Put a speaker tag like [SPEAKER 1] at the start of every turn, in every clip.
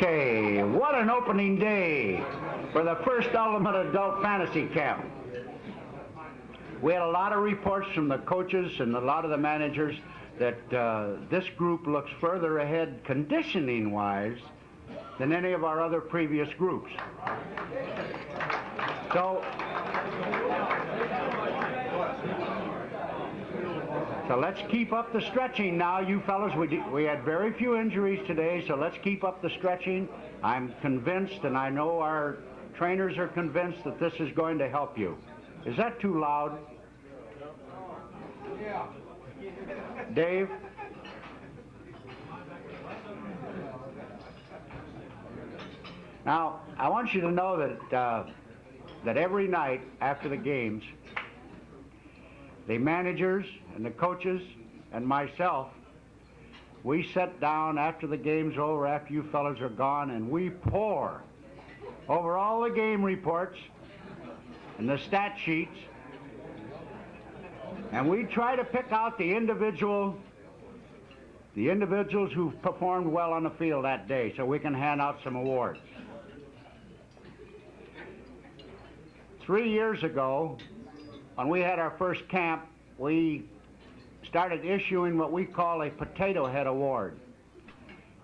[SPEAKER 1] Okay, what an opening day for the first Ultimate Adult Fantasy Camp. We had a lot of reports from the coaches and a lot of the managers that this group looks further ahead conditioning-wise than any of our other previous groups. So let's keep up the stretching now, you fellas. We had very few injuries today, so let's keep up the stretching. I'm convinced, and I know our trainers are convinced, that this is going to help you. Is that too loud? Dave? Now, I want you to know that every night after the games, the managers and the coaches and myself, we sit down after the game's over, after you fellas are gone, and we pore over all the game reports and the stat sheets, and we try to pick out the individuals who performed well on the field that day so we can hand out some awards. 3 years ago, when we had our first camp, we started issuing what we call a Potato Head Award.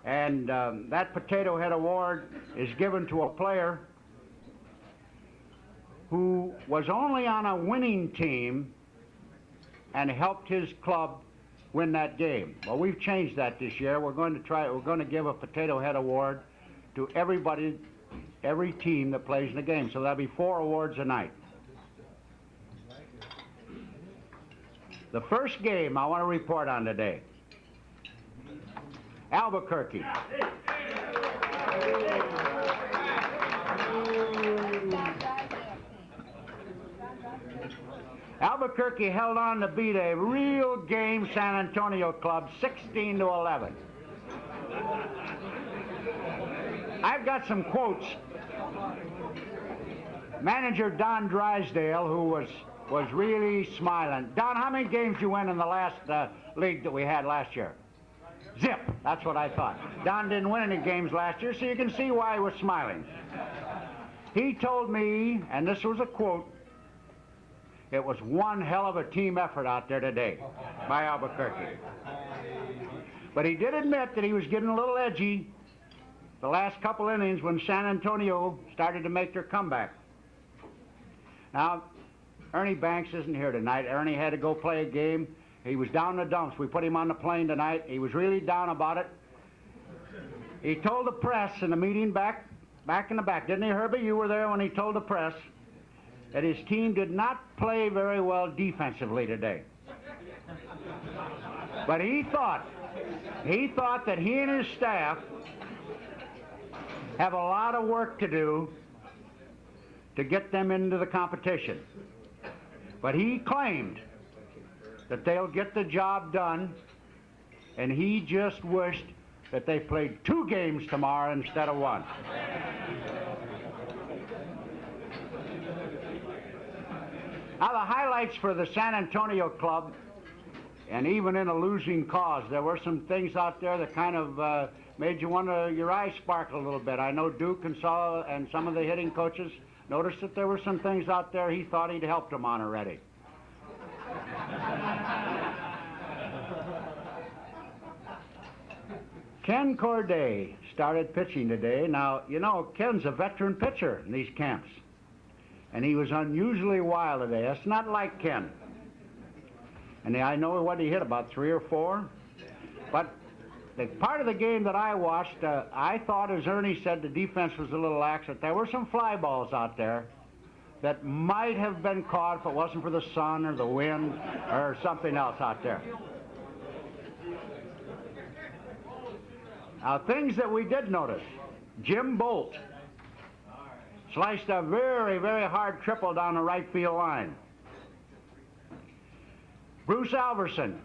[SPEAKER 1] And that Potato Head Award is given to a player who was only on a winning team and helped his club win that game. Well, we've changed that this year. We're going to give a Potato Head Award to everybody, every team that plays in the game. So that'll be 4 awards a night. The first game I want to report on today, Albuquerque. Albuquerque held on to beat a real game San Antonio club 16-11. I've got some quotes. Manager Don Drysdale, who was really smiling. Don, how many games did you win in the last league that we had last year? Zip. That's what I thought. Don didn't win any games last year, so you can see why he was smiling. He told me, and this was a quote, it was one hell of a team effort out there today by Albuquerque. But he did admit that he was getting a little edgy the last couple innings when San Antonio started to make their comeback. Now, Ernie Banks isn't here tonight. Ernie had to go play a game. He was down in the dumps. We put him on the plane tonight. He was really down about it. He told the press in the meeting back in the back, didn't he, Herbie? You were there when he told the press that his team did not play very well defensively today. But he thought that he and his staff have a lot of work to do to get them into the competition. But he claimed that they'll get the job done, and he just wished that they played 2 games tomorrow instead of 1. Now, the highlights for the San Antonio club, and even in a losing cause, there were some things out there that kind of made you want your eyes sparkle a little bit. I know Duke and some of the hitting coaches noticed that there were some things out there he thought he'd helped them on already. Ken Corday started pitching today. Now, you know, Ken's a veteran pitcher in these camps, and he was unusually wild today. That's not like Ken. And I know what he hit, about 3 or 4. But the part of the game that I watched, I thought, as Ernie said, the defense was a little lax, that there were some fly balls out there that might have been caught if it wasn't for the sun or the wind or something else out there. Now, things that we did notice. Jim Bolt sliced a very, very hard triple down the right field line. Bruce Alverson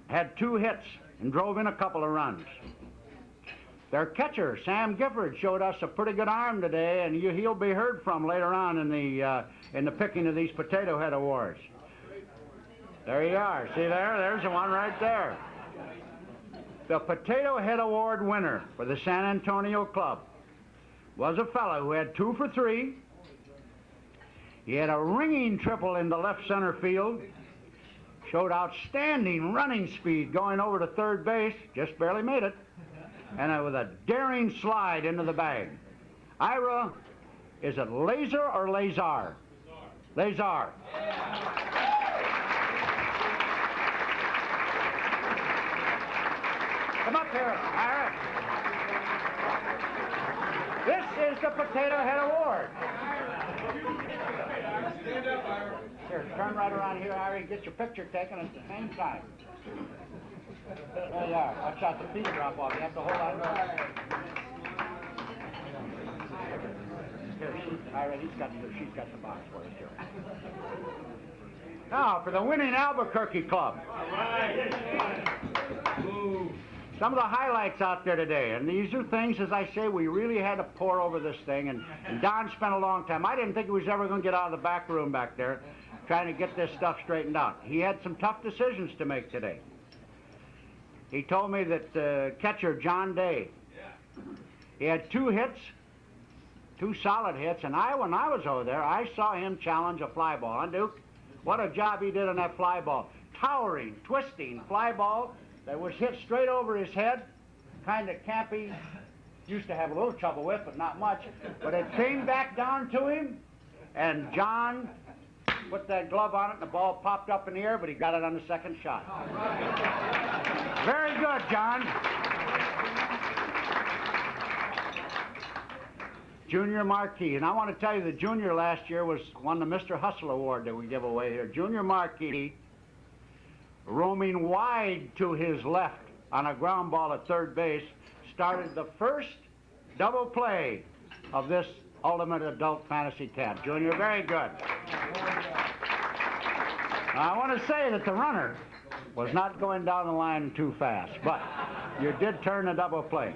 [SPEAKER 1] had 2 hits and drove in a couple of runs. Their catcher, Sam Gifford, showed us a pretty good arm today, and he'll be heard from later on in the picking of these Potato Head Awards. There you are. See there? There's the one right there. The Potato Head Award winner for the San Antonio Club was a fellow who had 2 for 3. He had a ringing triple into left center field. Showed outstanding running speed going over to third base. Just barely made it. And with a daring slide into the bag. Ira, is it Laser or Lazar? Lazar. Come up here, Ira. This is the Potato Head Award.
[SPEAKER 2] Stand up, Ira.
[SPEAKER 1] Here, turn right around here, Ira, and get your picture taken at the same time. There you are. Watch out, the feet drop off. You have to hold on. Here, Ira, she's got the box for us here. Now, for the winning Albuquerque club.
[SPEAKER 2] All right.
[SPEAKER 1] Some of the highlights out there today, and these are things, as I say, we really had to pour over this thing, and Don spent a long time. I didn't think he was ever going to get out of the back room back there trying to get this stuff straightened out. He had some tough decisions to make today. He told me that catcher John Day, he had 2 hits, 2 solid hits, and when I was over there, I saw him challenge a fly ball. And Duke, what a job he did on that fly ball. Towering, twisting fly ball that was hit straight over his head, kind of campy. Used to have a little trouble with, but not much. But it came back down to him, and John put that glove on it, and the ball popped up in the air, but he got it on the second shot. Very good, John. Junior Marquis, and I want to tell you the junior last year won the Mr. Hustle Award that we give away here. Junior Marquis, roaming wide to his left on a ground ball at third base, started the first double play of this Ultimate Adult Fantasy Tab. Junior, very good. Now, I want to say that the runner was not going down the line too fast, but you did turn a double play.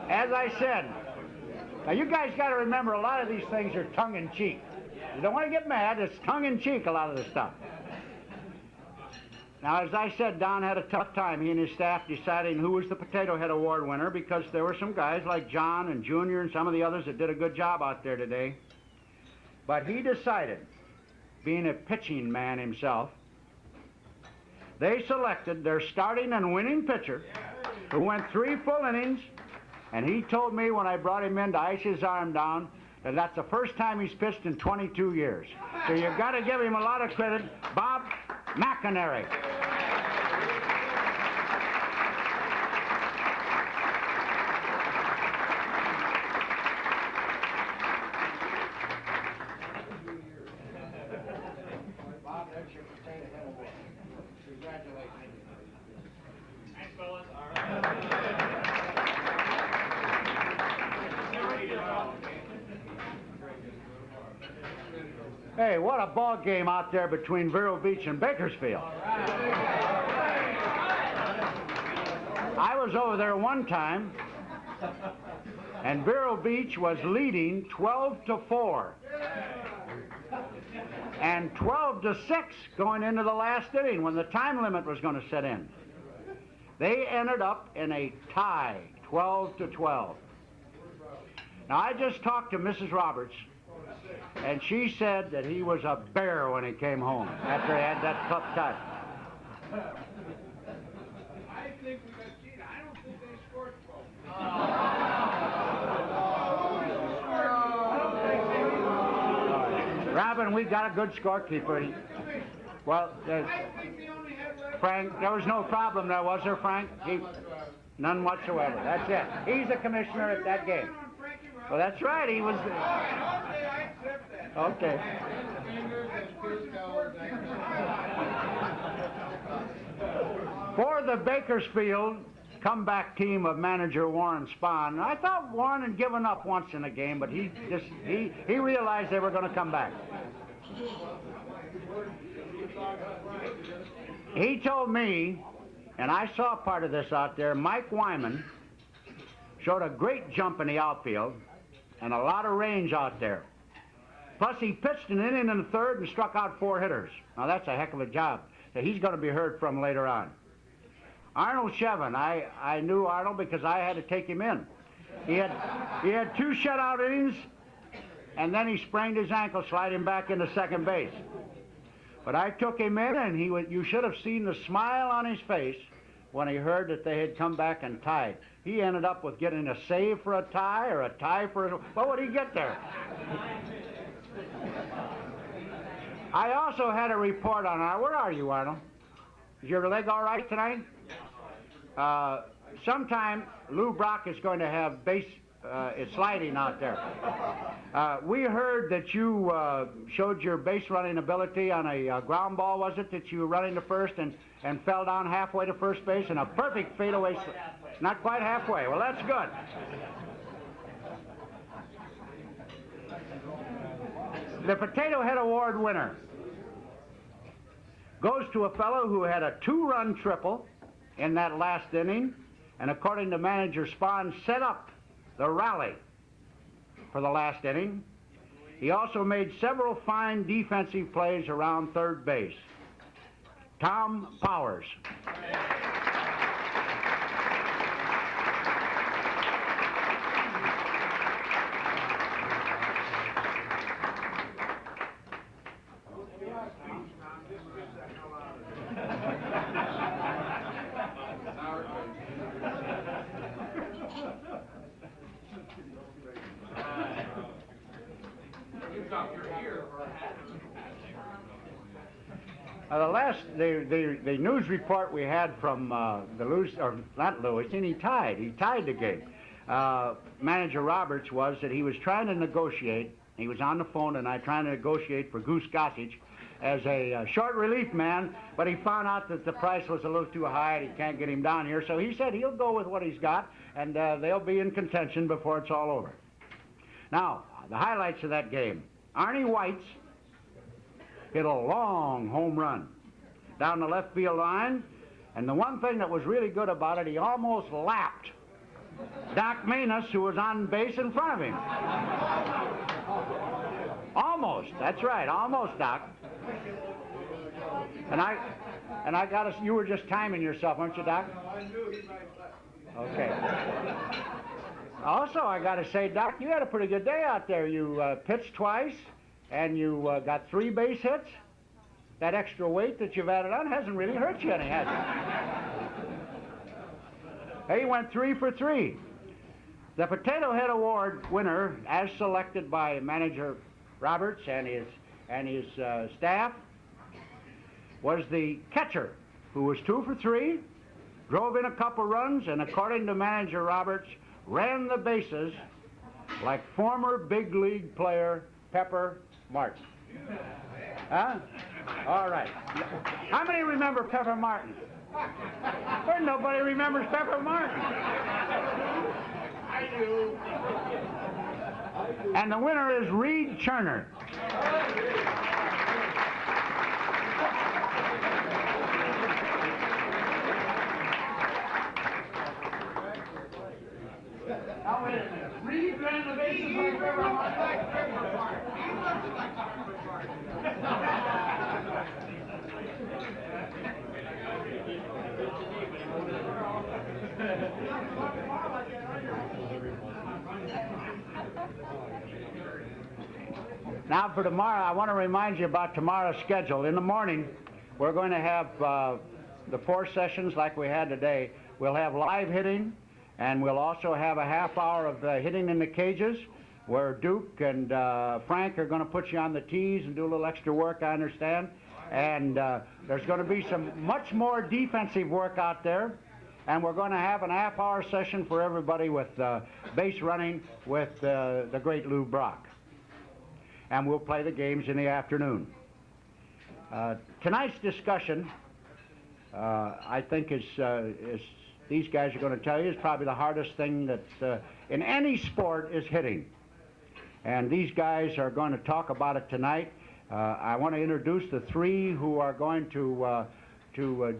[SPEAKER 1] As I said, now you guys got to remember a lot of these things are tongue-in-cheek. You don't want to get mad. It's tongue-in-cheek, a lot of this stuff. Now, as I said, Don had a tough time, he and his staff, deciding who was the Potato Head Award winner, because there were some guys like John and Junior and some of the others that did a good job out there today. But he decided, being a pitching man himself, they selected their starting and winning pitcher, who went 3 full innings, and he told me when I brought him in to ice his arm down that that's the first time he's pitched in 22 years. So you've got to give him a lot of credit. Bob McInerney. Bob, that's your Potato Head Award. Congratulations.
[SPEAKER 2] Thanks, fellas. All right.
[SPEAKER 1] Hey, what a ball game out there between Vero Beach and Bakersfield. I was over there one time, and Vero Beach was leading 12-4, and 12-6 going into the last inning when the time limit was going to set in. They ended up in a tie, 12-12. Now, I just talked to Mrs. Roberts, and she said that he was a bear when he came home after he had that tough time.
[SPEAKER 2] I think we got cheated. I don't think they scored 12.
[SPEAKER 1] Robin, we got a good scorekeeper. Well, Frank, there was no problem there, was there, Frank? None whatsoever. That's it. He's the commissioner at that game. Well, that's right. He was. Okay. For the Bakersfield comeback team of manager Warren Spahn, I thought Warren had given up once in a game, but he realized they were going to come back. He told me, and I saw part of this out there, Mike Wyman showed a great jump in the outfield and a lot of range out there. Plus, he pitched an inning in the third and struck out 4 hitters. Now, that's a heck of a job that he's going to be heard from later on. Arnold Shevin. I knew Arnold because I had to take him in. He had 2 shutout innings, and then he sprained his ankle sliding back into second base. But I took him in, and you should have seen the smile on his face when he heard that they had come back and tied. He ended up with getting a save for a tie or a tie for a... What would he get there? I also had a report on Arnold. Where are you, Arnold? Is your leg all right tonight? Sometime Lou Brock is going to have base sliding out there. We heard that you showed your base running ability on a ground ball, was it, that you were running to first and fell down halfway to first base and a perfect fadeaway. Not quite halfway. Well, that's good. The Potato Head Award winner goes to a fellow who had a 2-run triple in that last inning, and according to manager Spahn, set up the rally for the last inning. He also made several fine defensive plays around third base. Tom Powers. The news report we had from he tied the game. Manager Roberts was that he was trying to negotiate. He was on the phone tonight trying to negotiate for Goose Gossage as a short relief man, but he found out that the price was a little too high and he can't get him down here. So he said he'll go with what he's got, and they'll be in contention before it's all over. Now, the highlights of that game. Arnie Whites hit a long home run down the left field line, and the one thing that was really good about it, he almost lapped Doc Manus, who was on base in front of him. Almost, that's right, almost, Doc. And I got us. You were just timing yourself, weren't you, Doc?
[SPEAKER 2] I knew he might let.
[SPEAKER 1] Okay. Also, I got to say, Doc, you had a pretty good day out there. You pitched twice, and you got 3 base hits. That extra weight that you've added on hasn't really hurt you any, has it? He went 3 for 3. The Potato Head Award winner, as selected by manager Roberts and his staff, was the catcher, who was 2 for 3, drove in a couple runs, and according to manager Roberts, ran the bases like former big league player Pepper Martin. Huh? All right. How many remember Pepper Martin? Well, nobody remembers Pepper Martin.
[SPEAKER 2] I do.
[SPEAKER 1] And the winner is Reed Turner. Now wait a minute. Reed ran the bases like Pepper Martin.
[SPEAKER 2] He looks like Pepper Martin.
[SPEAKER 1] Now for tomorrow, I want to remind you about tomorrow's schedule. In the morning, we're going to have the 4 sessions like we had today. We'll have live hitting, and we'll also have a half hour of hitting in the cages, where Duke and Frank are going to put you on the tees and do a little extra work, I understand. And there's going to be some much more defensive work out there. And we're going to have an half-hour session for everybody with base running with the great Lou Brock. And we'll play the games in the afternoon. Tonight's discussion, I think, is these guys are going to tell you, is probably the hardest thing that in any sport is hitting. And these guys are going to talk about it tonight. I want to introduce the 3 who are going to do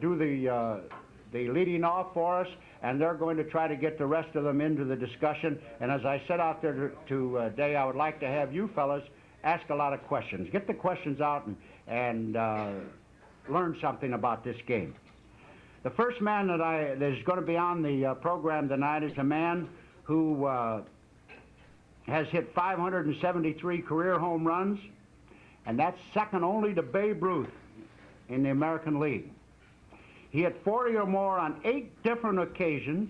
[SPEAKER 1] the leading off for us, and they're going to try to get the rest of them into the discussion. And as I said out there today, I would like to have you fellas ask a lot of questions. Get the questions out and learn something about this game. The first man that is going to be on the program tonight is a man who has hit 573 career home runs, and that's second only to Babe Ruth in the American League. He hit 40 or more on 8 different occasions.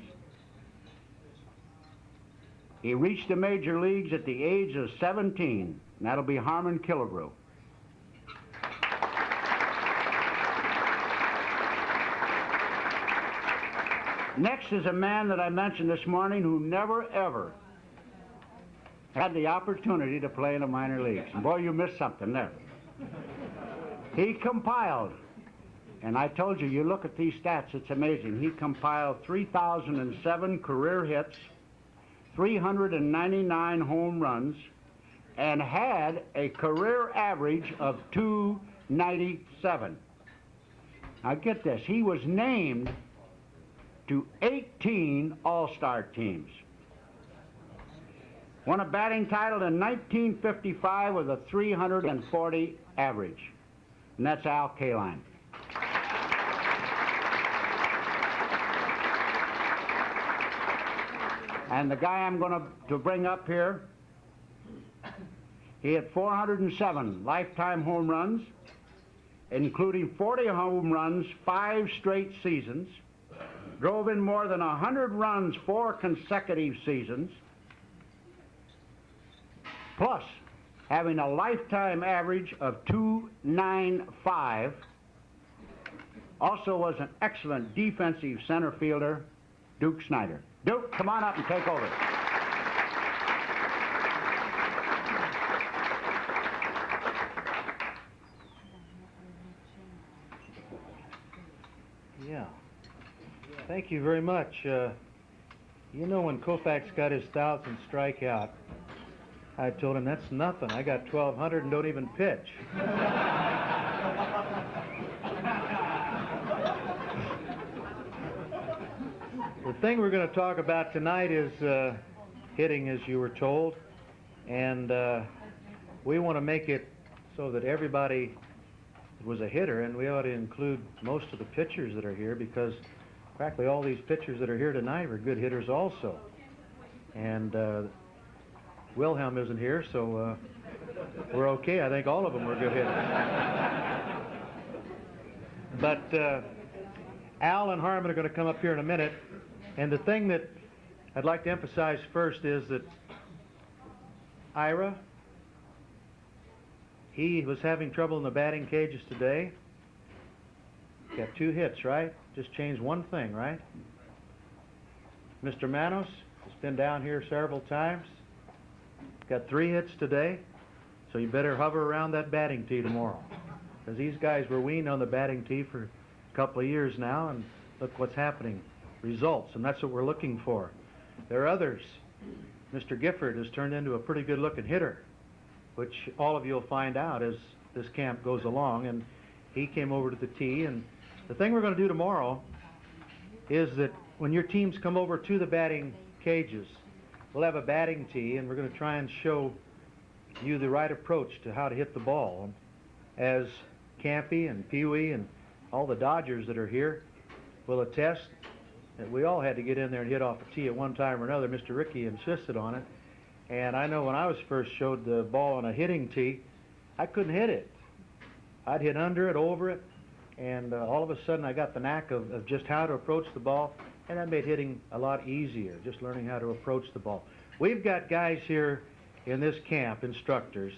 [SPEAKER 1] He reached the major leagues at the age of 17, and that'll be Harmon Killebrew. Next is a man that I mentioned this morning who never, ever had the opportunity to play in the minor leagues. And boy, you missed something there. He compiled, and I told you, you look at these stats, it's amazing. He compiled 3,007 career hits, 399 home runs, and had a career average of 297. Now get this, he was named to 18 All-Star teams. Won a batting title in 1955 with a 340 average, and that's Al Kaline. And the guy I'm going to bring up here, he had 407 lifetime home runs, including 40 home runs 5 straight seasons, drove in more than 100 runs 4 consecutive seasons, plus having a lifetime average of 295. Also was an excellent defensive center fielder, Duke Snyder. Duke, come on up and take over.
[SPEAKER 3] Yeah. Thank you very much. You know, when Koufax got his 1,000th strikeout, I told him, that's nothing. I got 1,200 and don't even pitch. The thing we're going to talk about tonight is hitting, as you were told, and we want to make it so that everybody was a hitter, and we ought to include most of the pitchers that are here, because practically all these pitchers that are here tonight are good hitters also. And Wilhelm isn't here, so we're okay. I think all of them were good hitters. But Al and Harmon are going to come up here in a minute. And the thing that I'd like to emphasize first is that Ira, he was having trouble in the batting cages today. Got 2 hits, right? Just changed one thing, right? Mr. Manos has been down here several times. Got 3 hits today, so you better hover around that batting tee tomorrow. Because these guys were weaned on the batting tee for a couple of years now, and look what's happening. Results, and that's what we're looking for. There are others. Mr. Gifford has turned into a pretty good-looking hitter, which all of you will find out as this camp goes along, and he came over to the tee. And the thing we're going to do tomorrow is that when your teams come over to the batting cages, we'll have a batting tee, and we're going to try and show you the right approach to how to hit the ball. As Campy and Pee-wee and all the Dodgers that are here will attest, that we all had to get in there and hit off a tee at one time or another. Mr. Rickey insisted on it. And I know when I was first showed the ball on a hitting tee, I couldn't hit it. I'd hit under it, over it, and all of a sudden I got the knack of just how to approach the ball, and that made hitting a lot easier, just learning how to approach the ball. We've got guys here in this camp, instructors,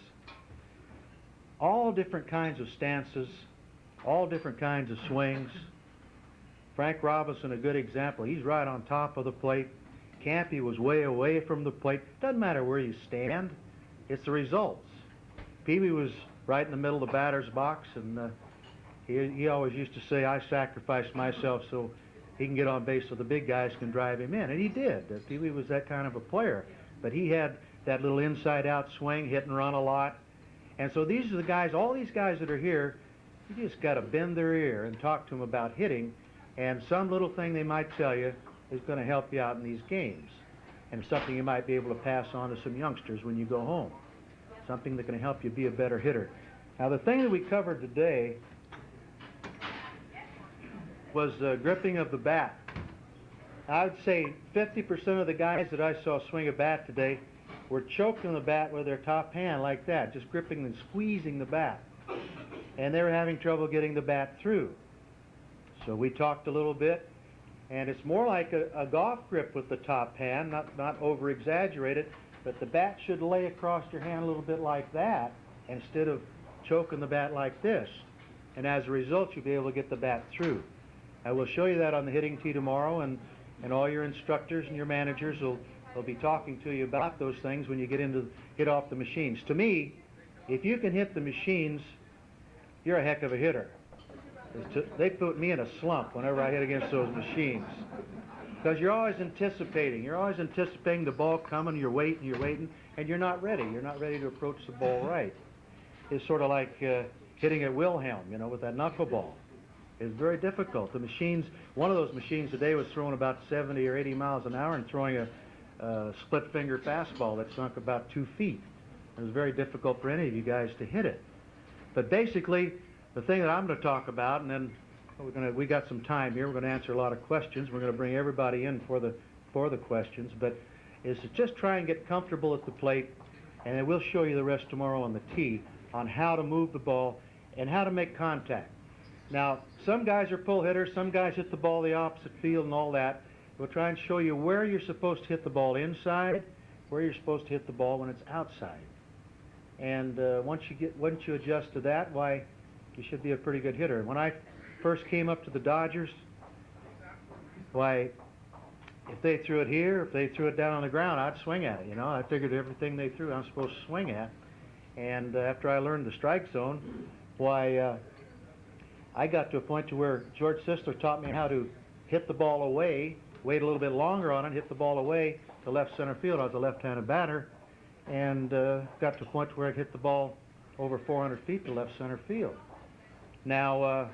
[SPEAKER 3] all different kinds of stances, all different kinds of swings. Frank Robertson, a good example. He's right on top of the plate. Campy was way away from the plate. Doesn't matter where you stand. It's the results. Pee-wee was right in the middle of the batter's box, and he always used to say, I sacrificed myself so he can get on base so the big guys can drive him in. And he did. Pee-wee was that kind of a player. But he had that little inside-out swing, hit and run a lot. And so these are the guys, all these guys that are here, you just got to bend their ear and talk to them about hitting. And some little thing they might tell you is going to help you out in these games. And something you might be able to pass on to some youngsters when you go home. Something that can help you be a better hitter. Now the thing that we covered today was gripping of the bat. I would say 50% of the guys that I saw swing a bat today were choking the bat with their top hand like that, just gripping and squeezing the bat. And they were having trouble getting the bat through. So we talked a little bit, and it's more like a golf grip with the top hand, not over-exaggerated, but the bat should lay across your hand a little bit like that instead of choking the bat like this. And as a result, you'll be able to get the bat through. I will show you that on the hitting tee tomorrow, and all your instructors and your managers will be talking to you about those things when you hit off the machines. To me, if you can hit the machines, you're a heck of a hitter. They put me in a slump whenever I hit against those machines, because you're always anticipating. You're always anticipating the ball coming. You're waiting, and you're not ready. You're not ready to approach the ball right. It's sort of like hitting at Wilhelm, with that knuckleball. It's very difficult. The machines, one of those machines today was throwing about 70 or 80 miles an hour and throwing a split finger fastball that sunk about 2 feet. It was very difficult for any of you guys to hit it. But basically, the thing that I'm going to talk about, and then we got some time here. We're going to answer a lot of questions. We're going to bring everybody in for the questions, but is to just try and get comfortable at the plate, and then we'll show you the rest tomorrow on the tee on how to move the ball and how to make contact. Now, some guys are pull hitters, some guys hit the ball the opposite field and all that. We'll try and show you where you're supposed to hit the ball inside, where you're supposed to hit the ball when it's outside. And once you adjust to that, why, you should be a pretty good hitter. When I first came up to the Dodgers, why, if they threw it here, if they threw it down on the ground, I'd swing at it. I figured everything they threw I'm supposed to swing at. And after I learned the strike zone, why, I got to a point to where George Sisler taught me how to hit the ball away, wait a little bit longer on it, hit the ball away to left center field. I was a left-handed batter, and got to a point where I'd hit the ball over 400 feet to left center field. Now,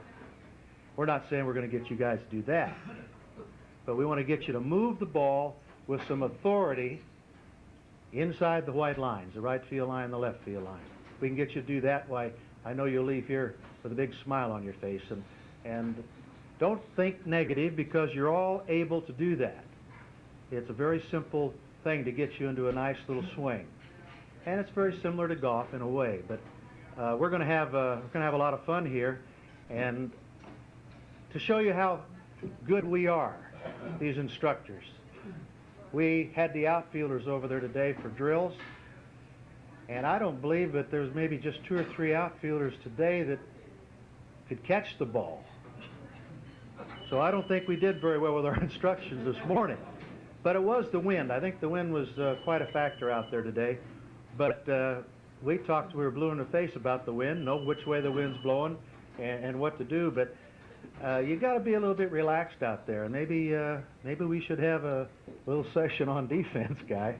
[SPEAKER 3] we're not saying we're going to get you guys to do that, but we want to get you to move the ball with some authority inside the white lines, the right field line, the left field line. If we can get you to do that, why, I know you'll leave here with a big smile on your face. And don't think negative, because you're all able to do that. It's a very simple thing to get you into a nice little swing. And it's very similar to golf in a way. But we're going to have a lot of fun here. And to show you how good we are, these instructors, we had the outfielders over there today for drills. And I don't believe that there's maybe just 2 or 3 outfielders today that could catch the ball. So I don't think we did very well with our instructions this morning. But it was the wind. I think the wind was quite a factor out there today. But we were blue in the face about the wind, know which way the wind's blowing and what to do. But you got to be a little bit relaxed out there. Maybe we should have a little session on defense, guy.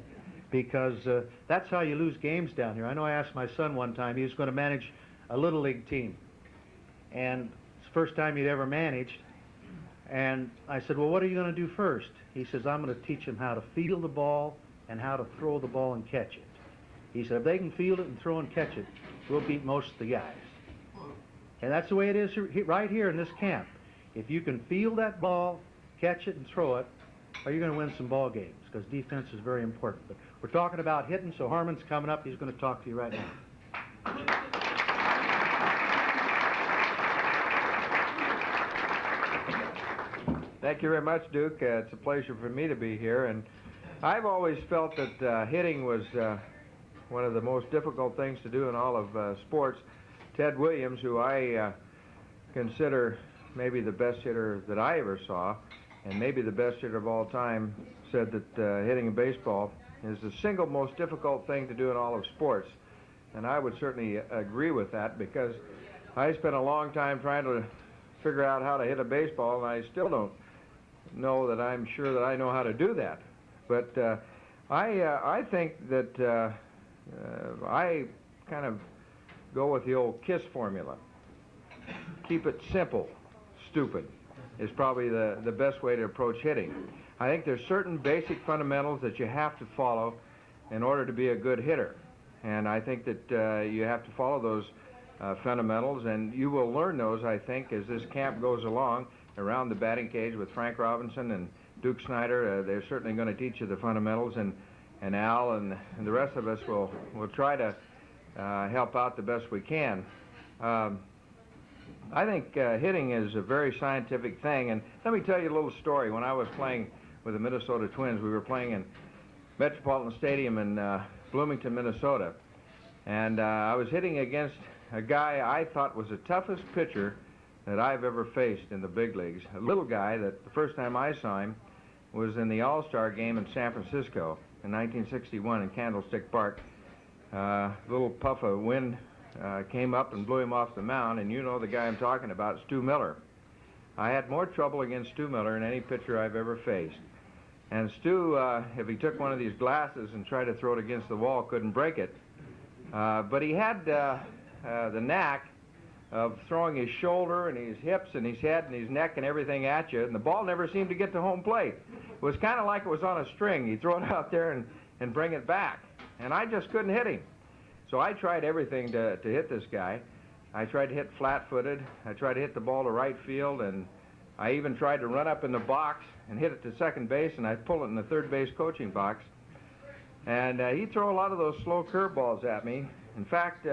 [SPEAKER 3] Because that's how you lose games down here. I know I asked my son one time, he was going to manage a Little League team. And it's the first time he'd ever managed. And I said, well, what are you going to do first? He says, I'm going to teach them how to field the ball and how to throw the ball and catch it. He said, if they can field it and throw and catch it, we'll beat most of the guys. And that's the way it is right here in this camp. If you can field that ball, catch it, and throw it, you're going to win some ball games, because defense is very important. But we're talking about hitting, so Harmon's coming up. He's going to talk to you right now.
[SPEAKER 4] Thank you very much, Duke. It's a pleasure for me to be here. And I've always felt that hitting was one of the most difficult things to do in all of sports. Ted Williams, who I consider maybe the best hitter that I ever saw, and maybe the best hitter of all time, said that hitting a baseball is the single most difficult thing to do in all of sports. And I would certainly agree with that, because I spent a long time trying to figure out how to hit a baseball, and I still don't know that I'm sure that I know how to do that. But I think that I kind of go with the old KISS formula. Keep it simple, stupid, is probably the best way to approach hitting. I think there's certain basic fundamentals that you have to follow in order to be a good hitter. And I think that you have to follow those fundamentals, and you will learn those, I think, as this camp goes along. around the batting cage with Frank Robertson and Duke Snyder. They're certainly going to teach you the fundamentals, and Al and the rest of us will try to help out the best we can. I think hitting is a very scientific thing, and let me tell you a little story. When I was playing with the Minnesota Twins, we were playing in Metropolitan Stadium in Bloomington, Minnesota, and I was hitting against a guy I thought was the toughest pitcher that I've ever faced in the big leagues. A little guy that the first time I saw him was in the All-Star game in San Francisco in 1961 in Candlestick Park. A little puff of wind came up and blew him off the mound, and you know the guy I'm talking about, Stu Miller. I had more trouble against Stu Miller than any pitcher I've ever faced. And Stu, if he took one of these glasses and tried to throw it against the wall, couldn't break it. But he had the knack of throwing his shoulder and his hips and his head and his neck and everything at you, and the ball never seemed to get to home plate. It was kind of like it was on a string. He'd throw it out there and bring it back, and I just couldn't hit him. So I tried everything to hit this guy. I tried to hit flat-footed. I tried to hit the ball to right field, and I even tried to run up in the box and hit it to second base, and I'd pull it in the third base coaching box. And he'd throw a lot of those slow curveballs at me. In fact,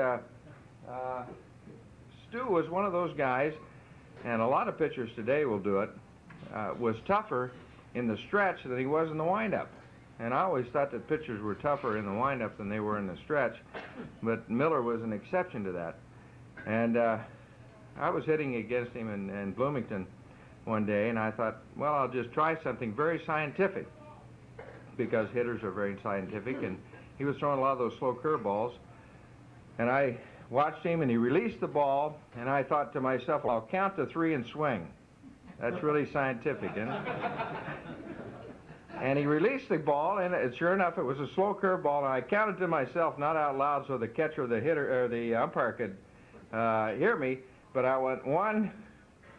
[SPEAKER 4] Stu was one of those guys, and a lot of pitchers today will do it, was tougher in the stretch than he was in the windup. And I always thought that pitchers were tougher in the windup than they were in the stretch, but Miller was an exception to that. And I was hitting against him in Bloomington one day, and I thought, well, I'll just try something very scientific, because hitters are very scientific, and he was throwing a lot of those slow curveballs. And I watched him, and he released the ball, and I thought to myself, well, I'll count to 3 and swing. That's really scientific, isn't it? And he released the ball, and sure enough, it was a slow curveball, and I counted to myself, not out loud so the catcher or the hitter or the umpire could hear me, but I went 1,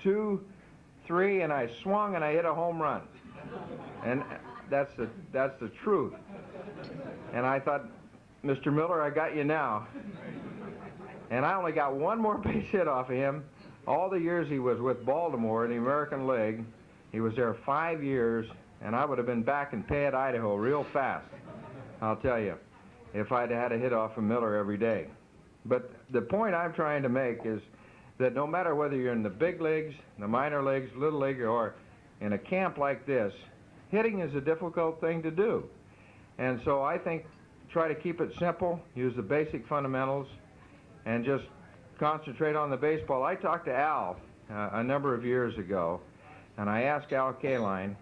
[SPEAKER 4] 2, 3, and I swung, and I hit a home run. And that's the truth. And I thought, Mr. Miller, I got you now. And I only got one more base hit off of him. All the years he was with Baltimore in the American League, he was there 5 years, and I would have been back in Payette, Idaho real fast, I'll tell you, if I'd had a hit off of Miller every day. But the point I'm trying to make is that no matter whether you're in the big leagues, the minor leagues, little league, or in a camp like this, hitting is a difficult thing to do. And so I think try to keep it simple, use the basic fundamentals, and just concentrate on the baseball. I talked to Al a number of years ago, and I asked Al Kaline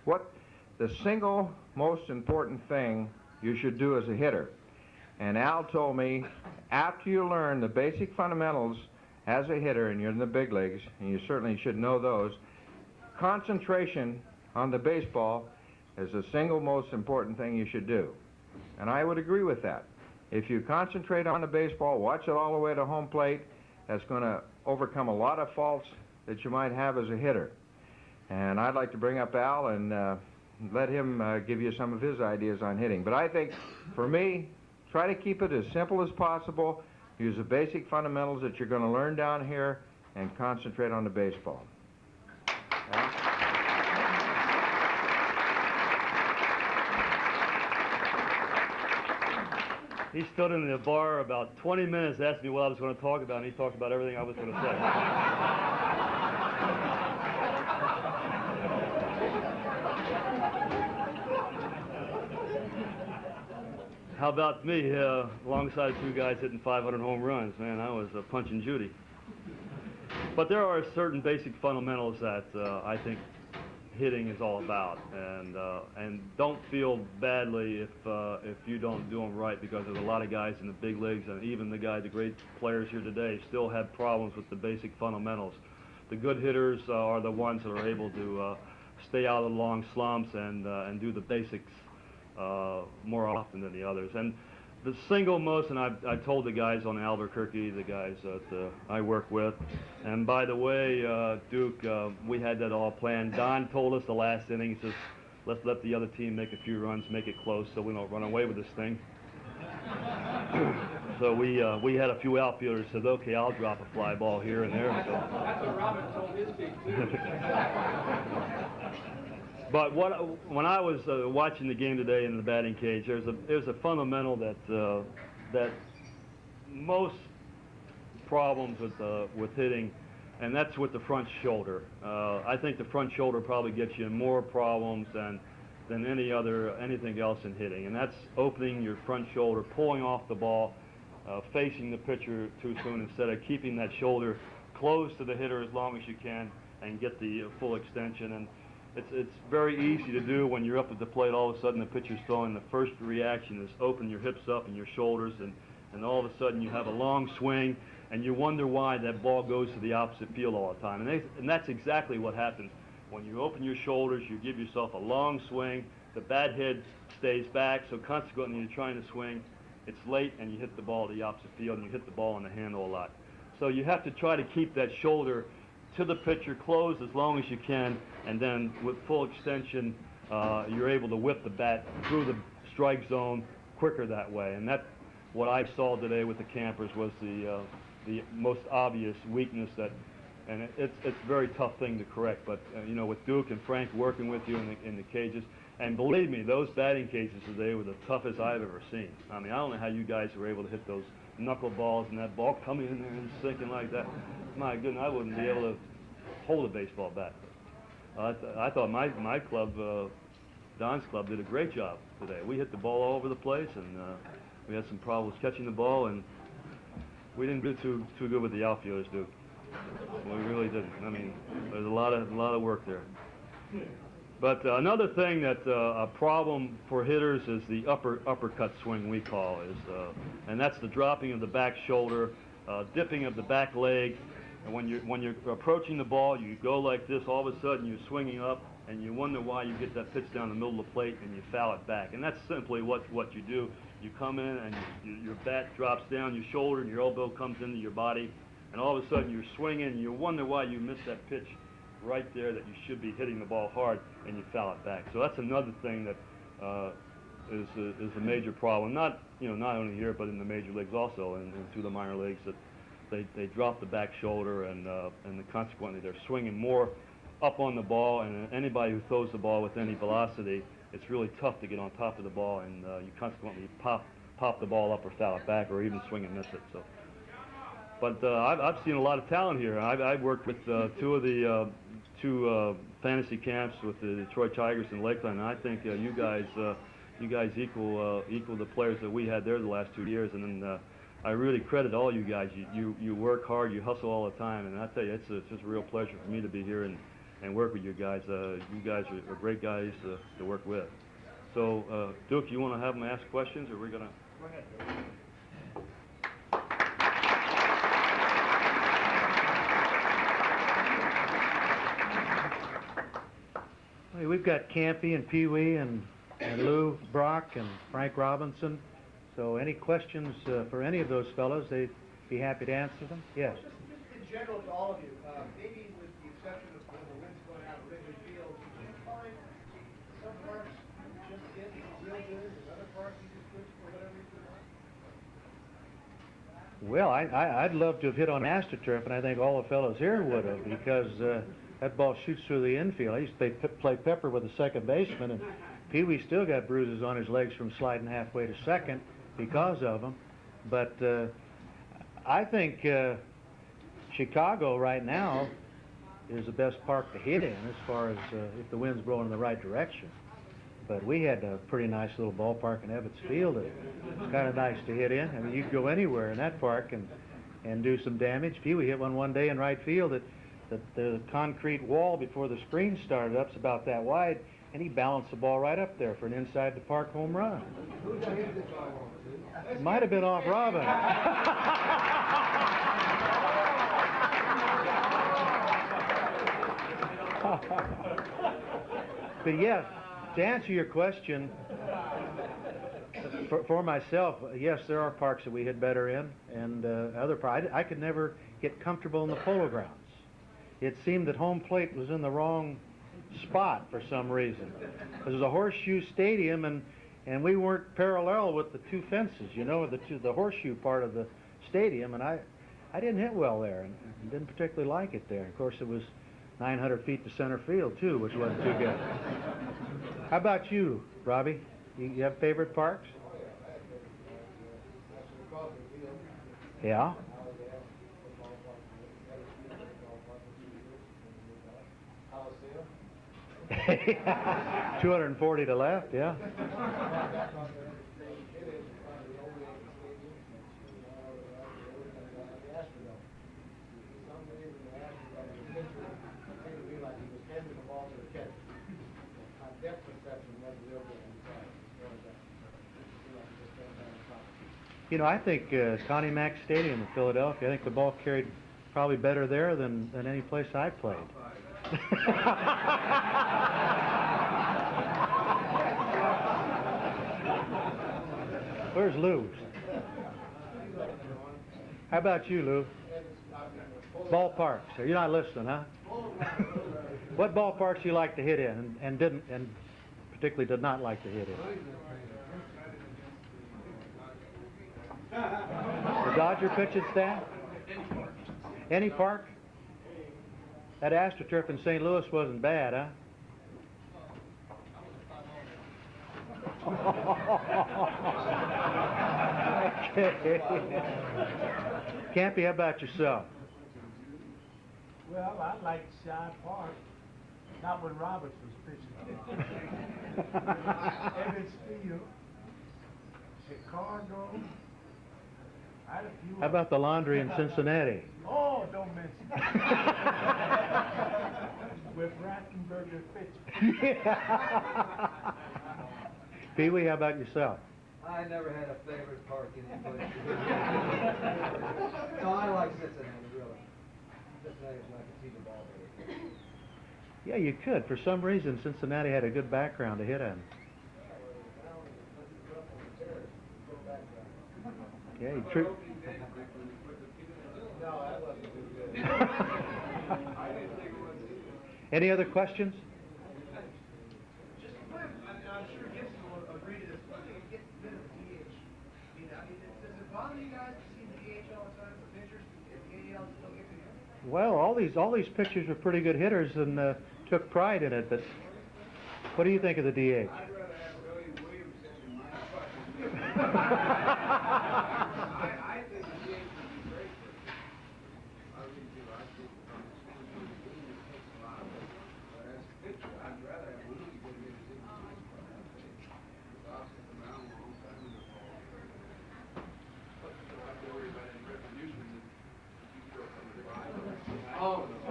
[SPEAKER 4] what the single most important thing you should do as a hitter. And Al told me, after you learn the basic fundamentals as a hitter, and you're in the big leagues, and you certainly should know those, concentration on the baseball is the single most important thing you should do. And I would agree with that. If you concentrate on the baseball, watch it all the way to home plate, that's going to overcome a lot of faults that you might have as a hitter. And I'd like to bring up Al and let him give you some of his ideas on hitting. But I think, for me, try to keep it as simple as possible, use the basic fundamentals that you're going to learn down here, and concentrate on the baseball. Al?
[SPEAKER 5] He stood in the bar about 20 minutes, asked me what I was going to talk about, and he talked about everything I was going to say. How about me, alongside 2 guys hitting 500 home runs? Man, I was punching Judy. But there are certain basic fundamentals that I think hitting is all about, and don't feel badly if you don't do them right, because there's a lot of guys in the big leagues, and even the great players here today, still have problems with the basic fundamentals. The good hitters are the ones that are able to stay out of the long slumps and do the basics more often than the others. And the single most, and I told the guys on Albuquerque, the guys that I work with, and by the way, Duke, we had that all planned. Don told us the last inning, he says, let's let the other team make a few runs, make it close so we don't run away with this thing. So we had a few outfielders said, okay, I'll drop a fly ball here and there. So.
[SPEAKER 2] That's what Robin told his team, too.
[SPEAKER 5] But when I was watching the game today in the batting cage, there's a fundamental that most problems with hitting, and that's with the front shoulder. I think the front shoulder probably gets you more problems than anything else in hitting, and that's opening your front shoulder, pulling off the ball, facing the pitcher too soon instead of keeping that shoulder close to the hitter as long as you can and get the full extension. And it's very easy to do when you're up at the plate. All of a sudden the pitcher's throwing. The first reaction is open your hips up and your shoulders, and all of a sudden you have a long swing, and you wonder why that ball goes to the opposite field all the time. And that's exactly what happens. When you open your shoulders, you give yourself a long swing, the bat head stays back, so consequently you're trying to swing, it's late, and you hit the ball to the opposite field, and you hit the ball in the handle a lot. So you have to try to keep that shoulder to the pitcher closed as long as you can, and then with full extension, you're able to whip the bat through the strike zone quicker that way. And that's what I saw today with the campers was the most obvious weakness and it's a very tough thing to correct. But with Duke and Frank working with you in the cages, and believe me, those batting cages today were the toughest I've ever seen. I mean, I don't know how you guys were able to hit those knuckle balls and that ball coming in there and sinking like that. My goodness, I wouldn't be able to hold a baseball bat. I thought my club, Don's club, did a great job today. We hit the ball all over the place, and we had some problems catching the ball, and we didn't do too good with the outfielders, Duke. We really didn't. I mean, there's a lot of work there. But another thing that a problem for hitters is the uppercut swing, we call and that's the dropping of the back shoulder, dipping of the back leg. And when you're approaching the ball, you go like this. All of a sudden, you're swinging up, and you wonder why you get that pitch down the middle of the plate, and you foul it back. And that's simply what you do. You come in, and your bat drops down your shoulder, and your elbow comes into your body, and all of a sudden you're swinging, and you wonder why you missed that pitch right there that you should be hitting the ball hard, and you foul it back. So that's another thing that is a major problem. Not only here, but in the major leagues also, and through the minor leagues, that they drop the back shoulder, and consequently they're swinging more up on the ball. And anybody who throws the ball with any velocity, it's really tough to get on top of the ball, and you consequently pop the ball up or foul it back, or even swing and miss it. So. But I've seen a lot of talent here. I've worked with two fantasy camps with the Detroit Tigers in Lakeland, and I think you guys equal the players that we had there the last 2 years. And then I really credit all you guys. You work hard, you hustle all the time, and I tell you, it's just a real pleasure for me to be here and work with you guys. You guys are great guys to work with. So, Duke, you want to have them ask questions, or we're gonna? Go ahead, Duke.
[SPEAKER 3] We've got Campy and Pee Wee and Lou Brock and Frank Robertson. So any questions for any of those fellows, they'd be happy to answer them. Yes.
[SPEAKER 2] Just in general to all of you, maybe with the exception of when the wind's going out of Wrigley Field, do you find some parks just get real good and other parks you just good for whatever reason?
[SPEAKER 3] Well, I'd love to have hit on AstroTurf, and I think all the fellows here would have, because that ball shoots through the infield. I used to play pepper with the second baseman, and Pee Wee still got bruises on his legs from sliding halfway to second because of them. But I think Chicago right now is the best park to hit in as far as if the wind's blowing in the right direction. But we had a pretty nice little ballpark in Ebbets Field. It's kind of nice to hit in. I mean, you could go anywhere in that park and do some damage. Pee Wee hit one day in right field that the concrete wall before the screen started up is about that wide, and he balanced the ball right up there for an inside the park home run. It might have been off Robin. But yes, to answer your question, for myself, yes, there are parks that we hit better in, and other parks. I could never get comfortable in the Polo Grounds. It seemed that home plate was in the wrong spot for some reason. This was a horseshoe stadium, and and we weren't parallel with the two fences, you know, the horseshoe part of the stadium, and I didn't hit well there, and didn't particularly like it there. Of course, it was 900 feet to center field too, which wasn't too good. How about you, Robbie? You have favorite parks? Yeah. 240 to left, yeah. You know, I think Connie Mack Stadium in Philadelphia, I think the ball carried probably better there than any place I played. Where's Lou? How about you, Lou? Ballparks. You're not listening, huh? What ballparks do you like to hit in and particularly did not like to hit in? The Dodger pitching staff? Any park? That AstroTurf in St. Louis wasn't bad, huh? Okay. Campy, how about yourself?
[SPEAKER 2] Well, I like Shy Park. Not when Roberts was pitching. Evans Field, Chicago. I had a few.
[SPEAKER 3] How about the Laundry in Cincinnati?
[SPEAKER 2] Oh, don't mention it. With Rattenberger pitching.
[SPEAKER 3] Pee-wee, how about yourself?
[SPEAKER 6] I never had a favorite park in any place. No, I like Cincinnati, really. Cincinnati's like to see the ball there.
[SPEAKER 3] Yeah, you could. For some reason, Cincinnati had a good background to hit in. Yeah, Any other questions?
[SPEAKER 2] I'm sure Gibson will agree to this. One thing is get rid of the DH. Does it bother you guys to see the DH all the time for pitchers? If the AL still gets in?
[SPEAKER 3] Well, all these pitchers were pretty good hitters and took pride in it. But what do you think of the DH?
[SPEAKER 2] I'd rather have William Williamson in my spot. I think the DH would be great for him. I really do. I think William takes a lot of it. But as a pitcher, I'd rather have William get him in his spot. Austin around a long time in the ball. But you don't have to worry about any retribution if you throw from the drive. Oh, no.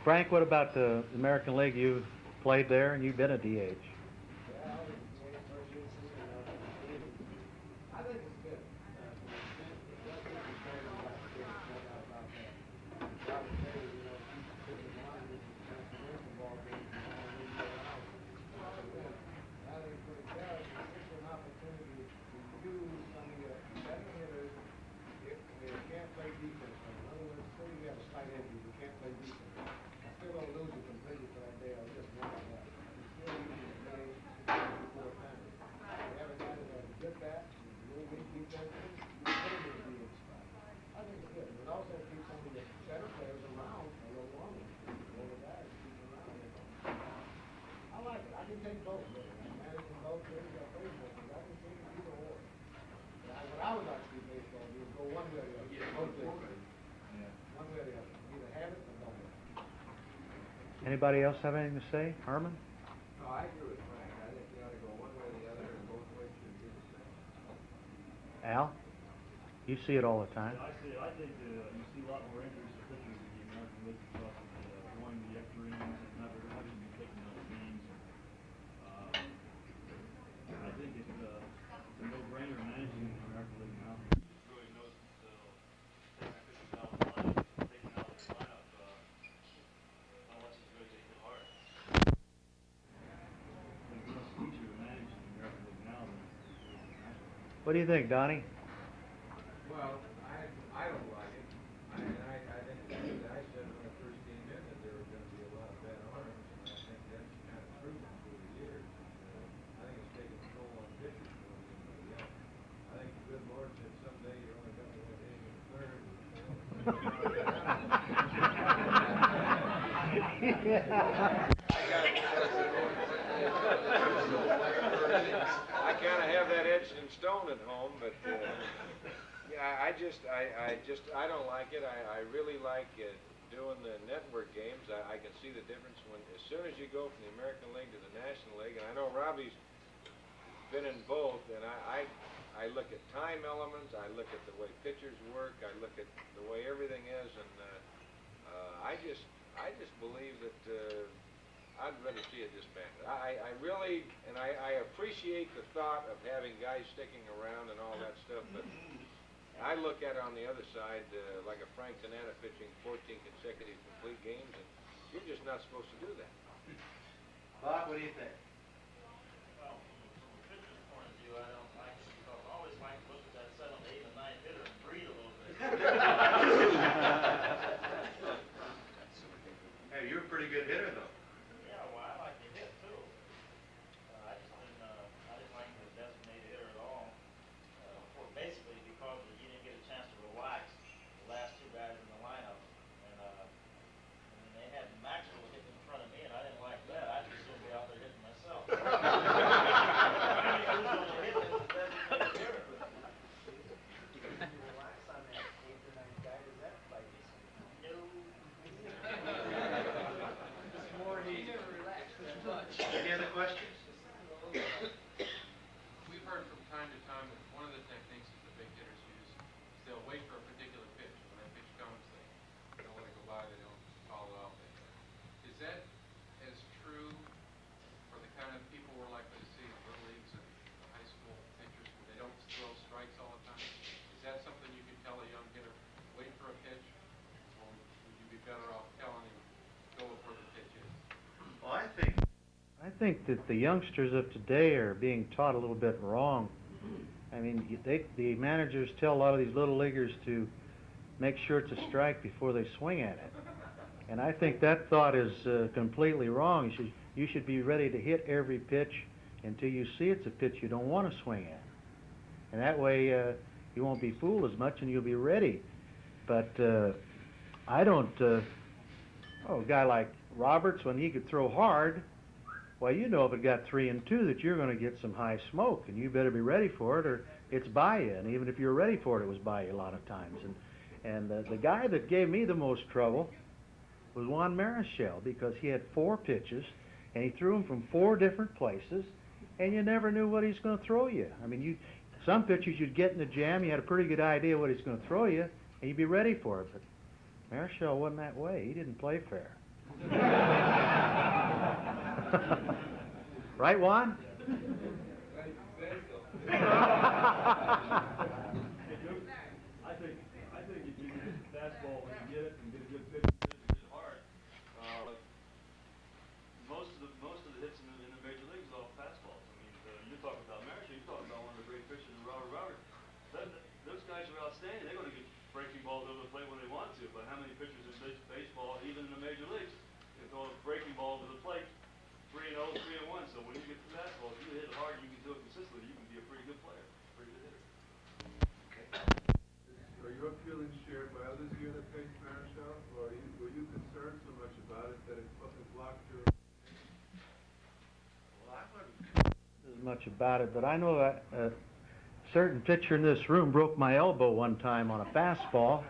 [SPEAKER 3] Frank, what about the American League? You played there and you've been a DH.
[SPEAKER 2] I think it's good.
[SPEAKER 3] Anybody else have anything to say? Herman?
[SPEAKER 4] No, I agree with Frank. I think you ought to go one way or the other, and both ways should be the same.
[SPEAKER 3] Al? You see it all the time.
[SPEAKER 5] I see. I think you see a lot more injuries to pitchers in the American League because of going the extra innings and never having to be taking those games. I think it's a no-brainer managing the American League now. Really knows taking pitchers out of the lineup, taking out of the lineup, unless he's really getting hit hard. It's much easier to manage in the American League now than it is in the National League.
[SPEAKER 3] What do you think, Donnie?
[SPEAKER 4] Well, I don't like it. I think I said when I first came in that there were going to be a lot of bad arms, and I think that's kind of proven through the years. I kind of have that etched in stone at home, but yeah, I don't like it. I really like doing the network games. I can see the difference as soon as you go from the American League to the National League, and I know Robbie's been in both, and I look at time elements, I look at the way pitchers work, I look at the way everything is, and I just believe that I'd rather see it disbanded. I really, and I appreciate the thought of having guys sticking around and all that stuff, but I look at it on the other side, like a Frank Robertson pitching 14 consecutive complete games, and you're just not supposed to do that.
[SPEAKER 3] Bob, what do you think?
[SPEAKER 7] Well, from a pitcher's point of view, I don't like it because I always like to look at that 7th, 8th, and 9th hitter and breathe a little bit.
[SPEAKER 3] Hey, you're a pretty good hitter, though.
[SPEAKER 7] Yeah, well, I like to hit too. I didn't like the designated hitter at all. Basically because you didn't get a chance to relax the last 2 guys in the lineup, and they had Maxwell hitting in front of me, and I didn't like that. I'd just soon be out there hitting myself.
[SPEAKER 2] Relax on that 8th or 9th guy, does that bite you?
[SPEAKER 3] Any other questions?
[SPEAKER 8] We've heard from time to time that one of the techniques that the big hitters use is they'll wait for a particular pitch. When that pitch comes, they don't let it go by, they don't follow up. Is that as true for the kind of people we're likely to see in the little leagues and the high school pitchers where they don't throw strikes all the time? Is that something you can tell a young hitter, wait for a pitch, or would you be better off telling him, go with where the pitch is?
[SPEAKER 3] Well, I think that the youngsters of today are being taught a little bit wrong. I mean, the managers tell a lot of these little leaguers to make sure it's a strike before they swing at it. And I think that thought is completely wrong. You should be ready to hit every pitch until you see it's a pitch you don't want to swing at. And that way you won't be fooled as much and you'll be ready. But I don't, a guy like Roberts, when he could throw hard, well, you know if it got 3 and 2 that you're going to get some high smoke, and you better be ready for it, or it's by you. And even if you're ready for it, it was by you a lot of times. And the guy that gave me the most trouble was Juan Marichal, because he had 4 pitches, and he threw them from 4 different places, and you never knew what he's going to throw you. I mean, some pitches you'd get in the jam, you had a pretty good idea what he's going to throw you, and you'd be ready for it. But Marichal wasn't that way. He didn't play fair. Right, Juan?
[SPEAKER 5] I think if you hit the fastball when you get it and get a good pitch and hit it hard, most of the hits in the major leagues are all fastballs. I mean, you're talking about Marichal, you're talking about one of the great pitchers in Robert. Those guys are outstanding. They're going to get breaking balls over the plate when they want to. But how many pitchers in baseball, even in the major leagues, can throw a breaking ball to the plate? 3-0, 3-1. So when you get the fastball, if you hit it hard, you can do it consistently. You can be a pretty good player, pretty good hitter.
[SPEAKER 9] Are your feelings shared by others here that faced Marichal, or were you concerned so much about it that it blocked your?
[SPEAKER 3] Well, I wasn't as much about it, but I know that a certain pitcher in this room broke my elbow one time on a fastball,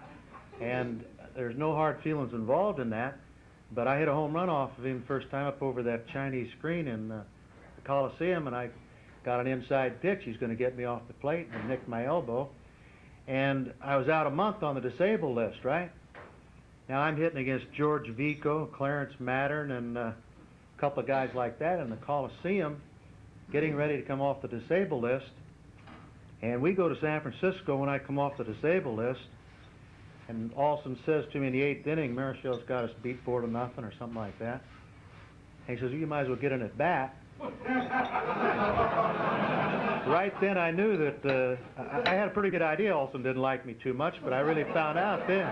[SPEAKER 3] and there's no hard feelings involved in that. But I hit a home run off of him first time up over that Chinese screen in the Coliseum, and I got an inside pitch. He's going to get me off the plate, and nicked my elbow. And I was out a month on the disabled list, right? Now I'm hitting against George Vico, Clarence Mattern, and a couple of guys like that in the Coliseum, getting ready to come off the disabled list. And we go to San Francisco when I come off the disabled list, and Alston says to me in the 8th inning, Marichal's got us beat 4-0 or something like that. And he says, well, you might as well get an at bat. Right then I knew that I had a pretty good idea Alston didn't like me too much, but I really found out then.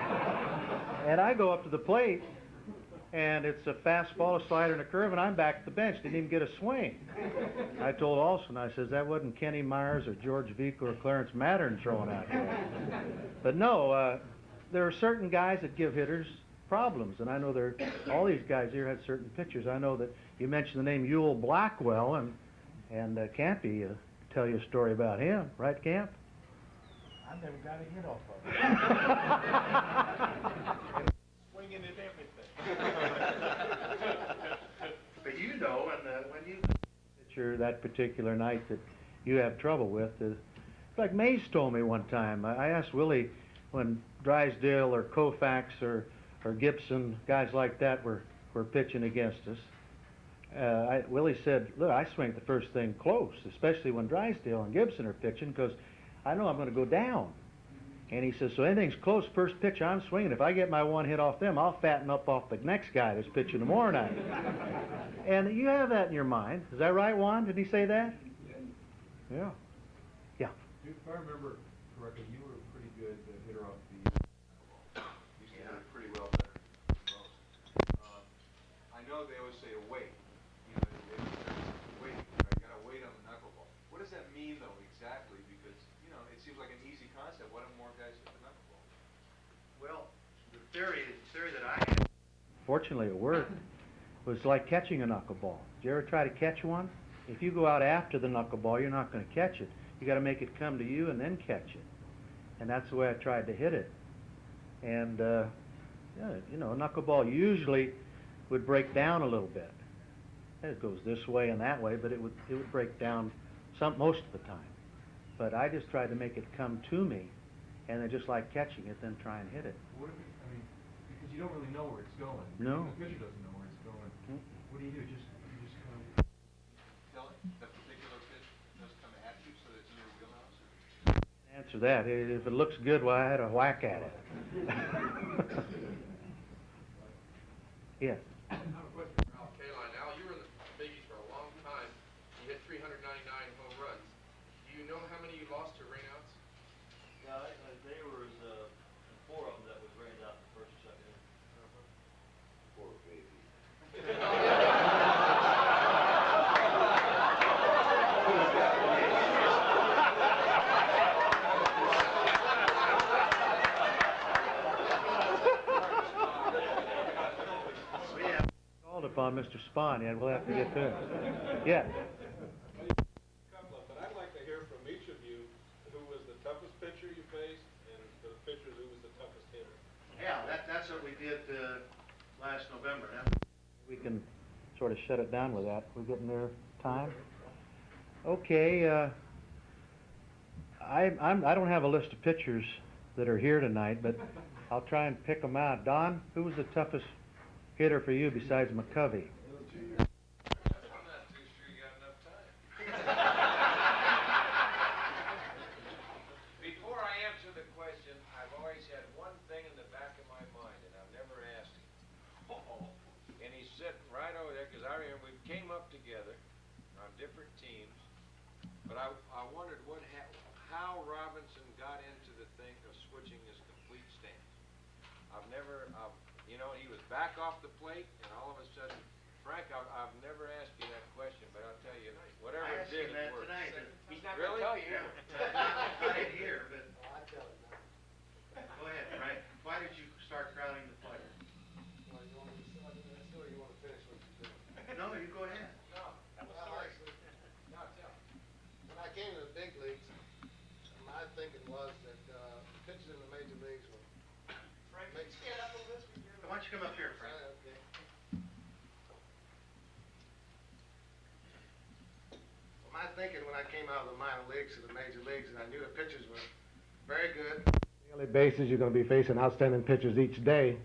[SPEAKER 3] And I go up to the plate, and it's a fastball, a slider, and a curve, and I'm back at the bench. Didn't even get a swing. I told Alston, I says, that wasn't Kenny Myers or George Vico or Clarence Mattern throwing out there. But no, there are certain guys that give hitters problems, and I know all these guys here had certain pitchers. I know that you mentioned the name Ewell Blackwell, and Campy tell you a story about him, right, Camp?
[SPEAKER 2] I never got a hit off of it. Swinging at everything.
[SPEAKER 3] But you know, and when you pitcher that particular night that you have trouble with, like Mays told me one time. I asked Willie when Drysdale or Koufax or Gibson, guys like that were pitching against us. Willie said, look, I swing the first thing close, especially when Drysdale and Gibson are pitching, because I know I'm going to go down. And he says, so anything's close, first pitch I'm swinging. If I get my one hit off them, I'll fatten up off the next guy that's pitching tomorrow night. And you have that in your mind. Is that right, Juan? Did he say that? Yeah. Yeah.
[SPEAKER 6] If I remember correctly, you were a pretty good hitter off the you used to hit it pretty well better than most. I know they always say a weight. You know, weight. Right? You got to weight on the knuckleball. What does that mean, though, exactly? Because, you know, it seems like an easy concept. Why don't more guys hit the knuckleball?
[SPEAKER 3] Well, the theory that I had, fortunately it worked, was like catching a knuckleball. Did you ever try to catch one? If you go out after the knuckleball, you're not going to catch it. You got to make it come to you and then catch it. And that's the way I tried to hit it. And, yeah, you know, a knuckleball usually would break down a little bit. It goes this way and that way, but it would break down most of the time. But I just tried to make it come to me, and then just like catching it, then try and hit it.
[SPEAKER 6] What if because you don't really know where it's going.
[SPEAKER 3] No.
[SPEAKER 6] The pitcher doesn't know where it's going. What do? You just kind of tell it that particular pitch does come at you, so that it's in your wheelhouse.
[SPEAKER 3] Answer that. If it looks good, well, I had a whack at it. Yes.
[SPEAKER 8] I have a question for Al Kaline. Al, you were in the Biggies for a long time. You hit 399 home runs. Do you know how many you lost to rainouts?
[SPEAKER 5] Yeah, there was 4 of them that was rained out the first or second.
[SPEAKER 9] Poor baby.
[SPEAKER 3] Called upon Mr. Spahn, yeah, we'll have to get to it. Yeah.
[SPEAKER 9] Couple of, but I'd like to hear from each of you who was the toughest pitcher you faced and the pitcher who was the toughest hitter.
[SPEAKER 3] Yeah, that's what we did last November. We can sort of shut it down with that. We're getting there time. Okay, I don't have a list of pitchers that are here tonight, but I'll try and pick them out. Don, who was the toughest hitter for you besides McCovey?
[SPEAKER 8] I'm not too sure you got enough time. Before I answer the question, I've always had one thing in the back of my mind, and I've never asked him. And he's sitting right over there, because I remember we came up together on different teams, but I wondered how Robinson got into the thing of switching his complete stance. I've never, you know, he was back off the plate, and all of a sudden, Frank, I've never asked you that question, but I'll tell you, whatever it did, it worked.
[SPEAKER 7] He's not
[SPEAKER 8] Really?
[SPEAKER 7] gonna tell you.
[SPEAKER 3] Not in here, but
[SPEAKER 2] I tell it now.
[SPEAKER 3] go ahead, Frank. Why did you start crowding the plate?
[SPEAKER 2] Well, you want to start, or you want to finish what you're doing?
[SPEAKER 3] No, you go ahead.
[SPEAKER 8] No, that was
[SPEAKER 2] Well,
[SPEAKER 8] sorry.
[SPEAKER 2] actually,
[SPEAKER 8] No, tell.
[SPEAKER 2] when I came to the big leagues, my thinking was that pitchers in the major leagues were.
[SPEAKER 7] Frank, can you stand up a little bit?
[SPEAKER 3] Why don't you come up here, Frank?
[SPEAKER 2] Okay. Well, my thinking when I came out of the minor leagues to the major leagues, and I knew the pitchers were very good. On a daily basis, you're going to be facing outstanding pitchers each day,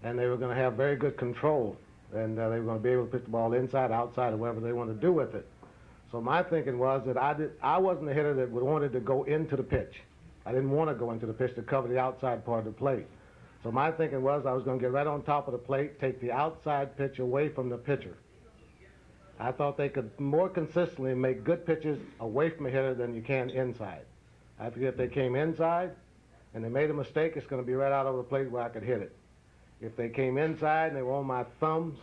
[SPEAKER 2] and they were going to have very good control, and they were going to be able to pitch the ball inside, outside, or whatever they want to do with it. So my thinking was that I wasn't a hitter that wanted to go into the pitch. I didn't want to go into the pitch to cover the outside part of the plate. So my thinking was I was going to get right on top of the plate, take the outside pitch away from the pitcher. I thought they could more consistently make good pitches away from a hitter than you can inside. I figured if they came inside and they made a mistake, it's going to be right out over the plate where I could hit it. If they came inside and they were on my thumbs,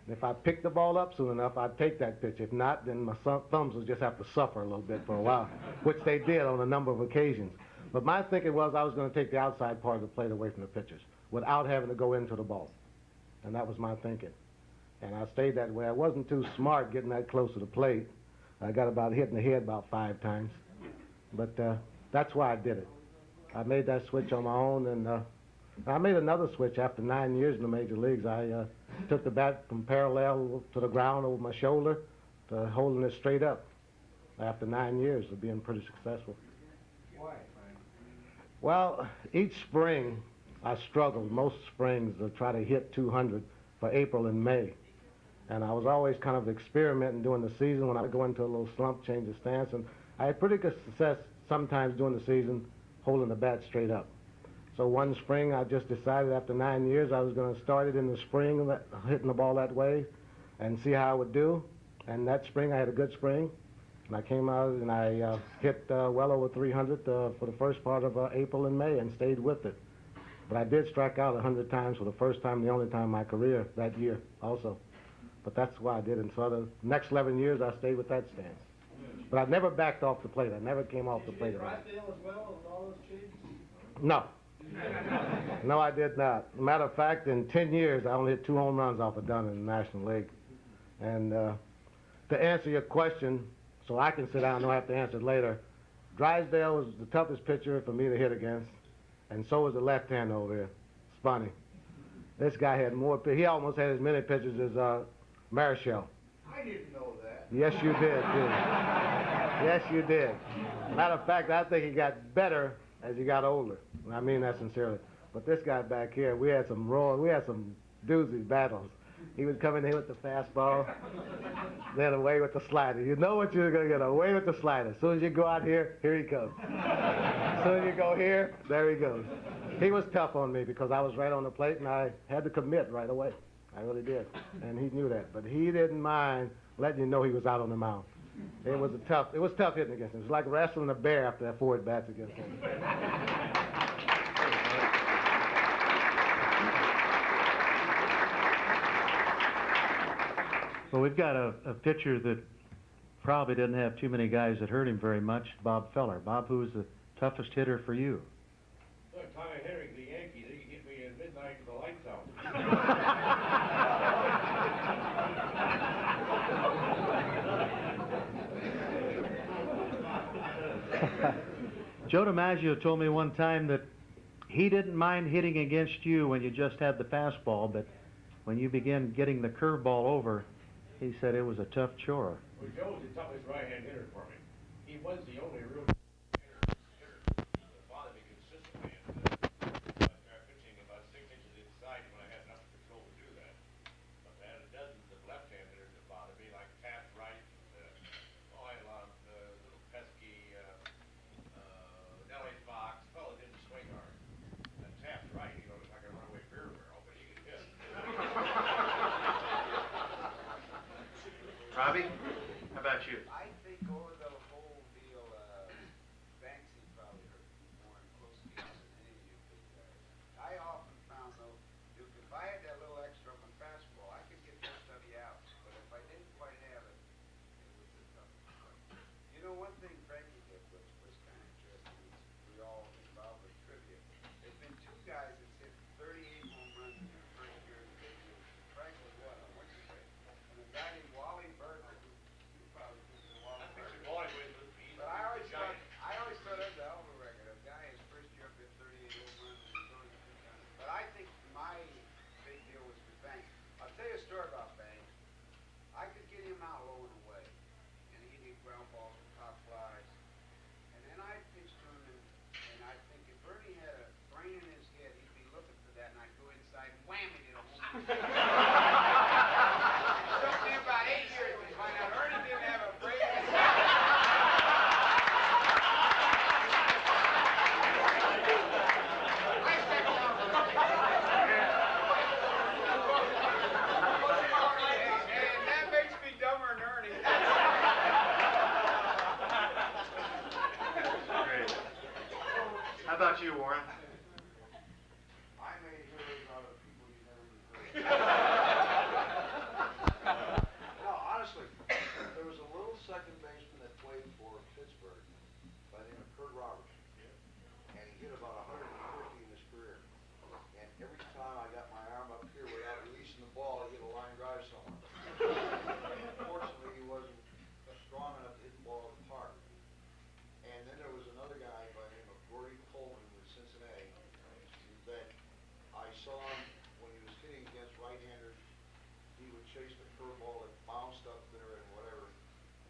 [SPEAKER 2] and if I picked the ball up soon enough, I'd take that pitch. If not, then my thumbs would just have to suffer a little bit for a while, which they did on a number of occasions. But my thinking was I was going to take the outside part of the plate away from the pitchers without having to go into the ball. and that was my thinking. And I stayed that way. I wasn't too smart getting that close to the plate. I got about hit in the head about 5 times. But that's why I did it. I made that switch on my own, and I made another switch after 9 years in the major leagues. I took the bat from parallel to the ground over my shoulder to holding it straight up after 9 years of being pretty successful.
[SPEAKER 6] Why?
[SPEAKER 2] Well, each spring I struggled, most springs, to try to hit 200 for April and May. And I was always kind of experimenting during the season when I would go into a little slump, change the stance. And I had pretty good success sometimes during the season holding the bat straight up. So one spring I just decided after 9 years I was going to start it in the spring, hitting the ball that way, and see how I would do. And that spring I had a good spring. And I came out and I hit well over 300 for the first part of April and May and stayed with it. But I did strike out 100 times for the first time, the only time in my career that year also. But that's why I did it. And so the next 11 years I stayed with that stance. But I never backed off the plate. I never came off the plate at all.
[SPEAKER 6] Drysdale as well with all those changes?
[SPEAKER 2] No. No, I did not. Matter of fact, in 10 years, I only hit 2 home runs off of Dunn in the National League. And to answer your question, so I can sit down and don't have to answer it later, Drysdale was the toughest pitcher for me to hit against, and so was the left-hander over here, Spunny. This guy had more, he almost had as many pitches as Marichal.
[SPEAKER 6] I didn't know that.
[SPEAKER 2] Yes, you did, too. Yes, you did. Matter of fact, I think he got better as he got older. And I mean that sincerely. But this guy back here, we had some doozy battles. He would come in here with the fastball, then away with the slider. You know what you're going to get, away with the slider. As soon as you go out here, here he comes. As soon as you go here, there he goes. He was tough on me because I was right on the plate and I had to commit right away. I really did. And he knew that. But he didn't mind letting you know he was out on the mound. It was tough hitting against him. It was like wrestling a bear after that 4 at-bats against him.
[SPEAKER 3] Well, we've got a pitcher that probably didn't have too many guys that hurt him very much, Bob Feller. Bob, who was the toughest hitter for you?
[SPEAKER 9] Look, Tommy Henry, the Yankee, they could get me at midnight with the lights out.
[SPEAKER 3] Joe DiMaggio told me one time that he didn't mind hitting against you when you just had the fastball, but when you began getting the curveball over, he said it was a tough chore.
[SPEAKER 9] Well, Joe was the toughest right-hand hitter for me. He was the only real hitter that bothered me consistently. And I started pitching about 6 inches inside when I had enough control to do that. But I had a dozen of left-hand hitters that bothered me, like Taft Wright, little pesky Nellie Fox. Fellow didn't swing hard. And Taft Wright, looked like a runaway beer barrel, but he could hit.
[SPEAKER 10] Robbie, how about you?
[SPEAKER 11] I think over the whole deal, Banksy probably hurt me more in close games than any of you big guys. I often found, though, Duke, if I had that little extra on my fastball, I could get most of you out. But if I didn't quite have it, it was a tough fight. You know, one thing Frankie did was kind of interesting. We all involved with trivia. There's been 2 guys that hit 38 home runs in their first year in the big leagues. Frank was one of them, what's his name? And a guy named Wally Burton, who you probably think of Wally Burton. But I always thought that was a hell of a record. A guy his first year up hit 38 home runs and he's only 2 times. But I think my big deal was with Banks. I'll tell you a story about Banks. I could get him out low and away, and he'd hit ground balls and pop flies. And then I'd pitch to him, and I'd think if Bernie had a brain in his head, he'd be looking for that, and I'd go inside and wham it in a home run. It took me about 8 years to find out Ernie didn't have a brain in his head. I said, and that makes me dumber than Ernie.
[SPEAKER 10] Great. How about you, Warren?
[SPEAKER 11] I made heroes out of people you never knew.
[SPEAKER 6] No, honestly, there was a little second baseman that played for Pittsburgh by the name of Kurt Robertson. And he hit about 150 in his career. And every time I got my arm up here without releasing
[SPEAKER 2] saw him when he was hitting against right-handers. He would chase the curveball that bounced up there and whatever.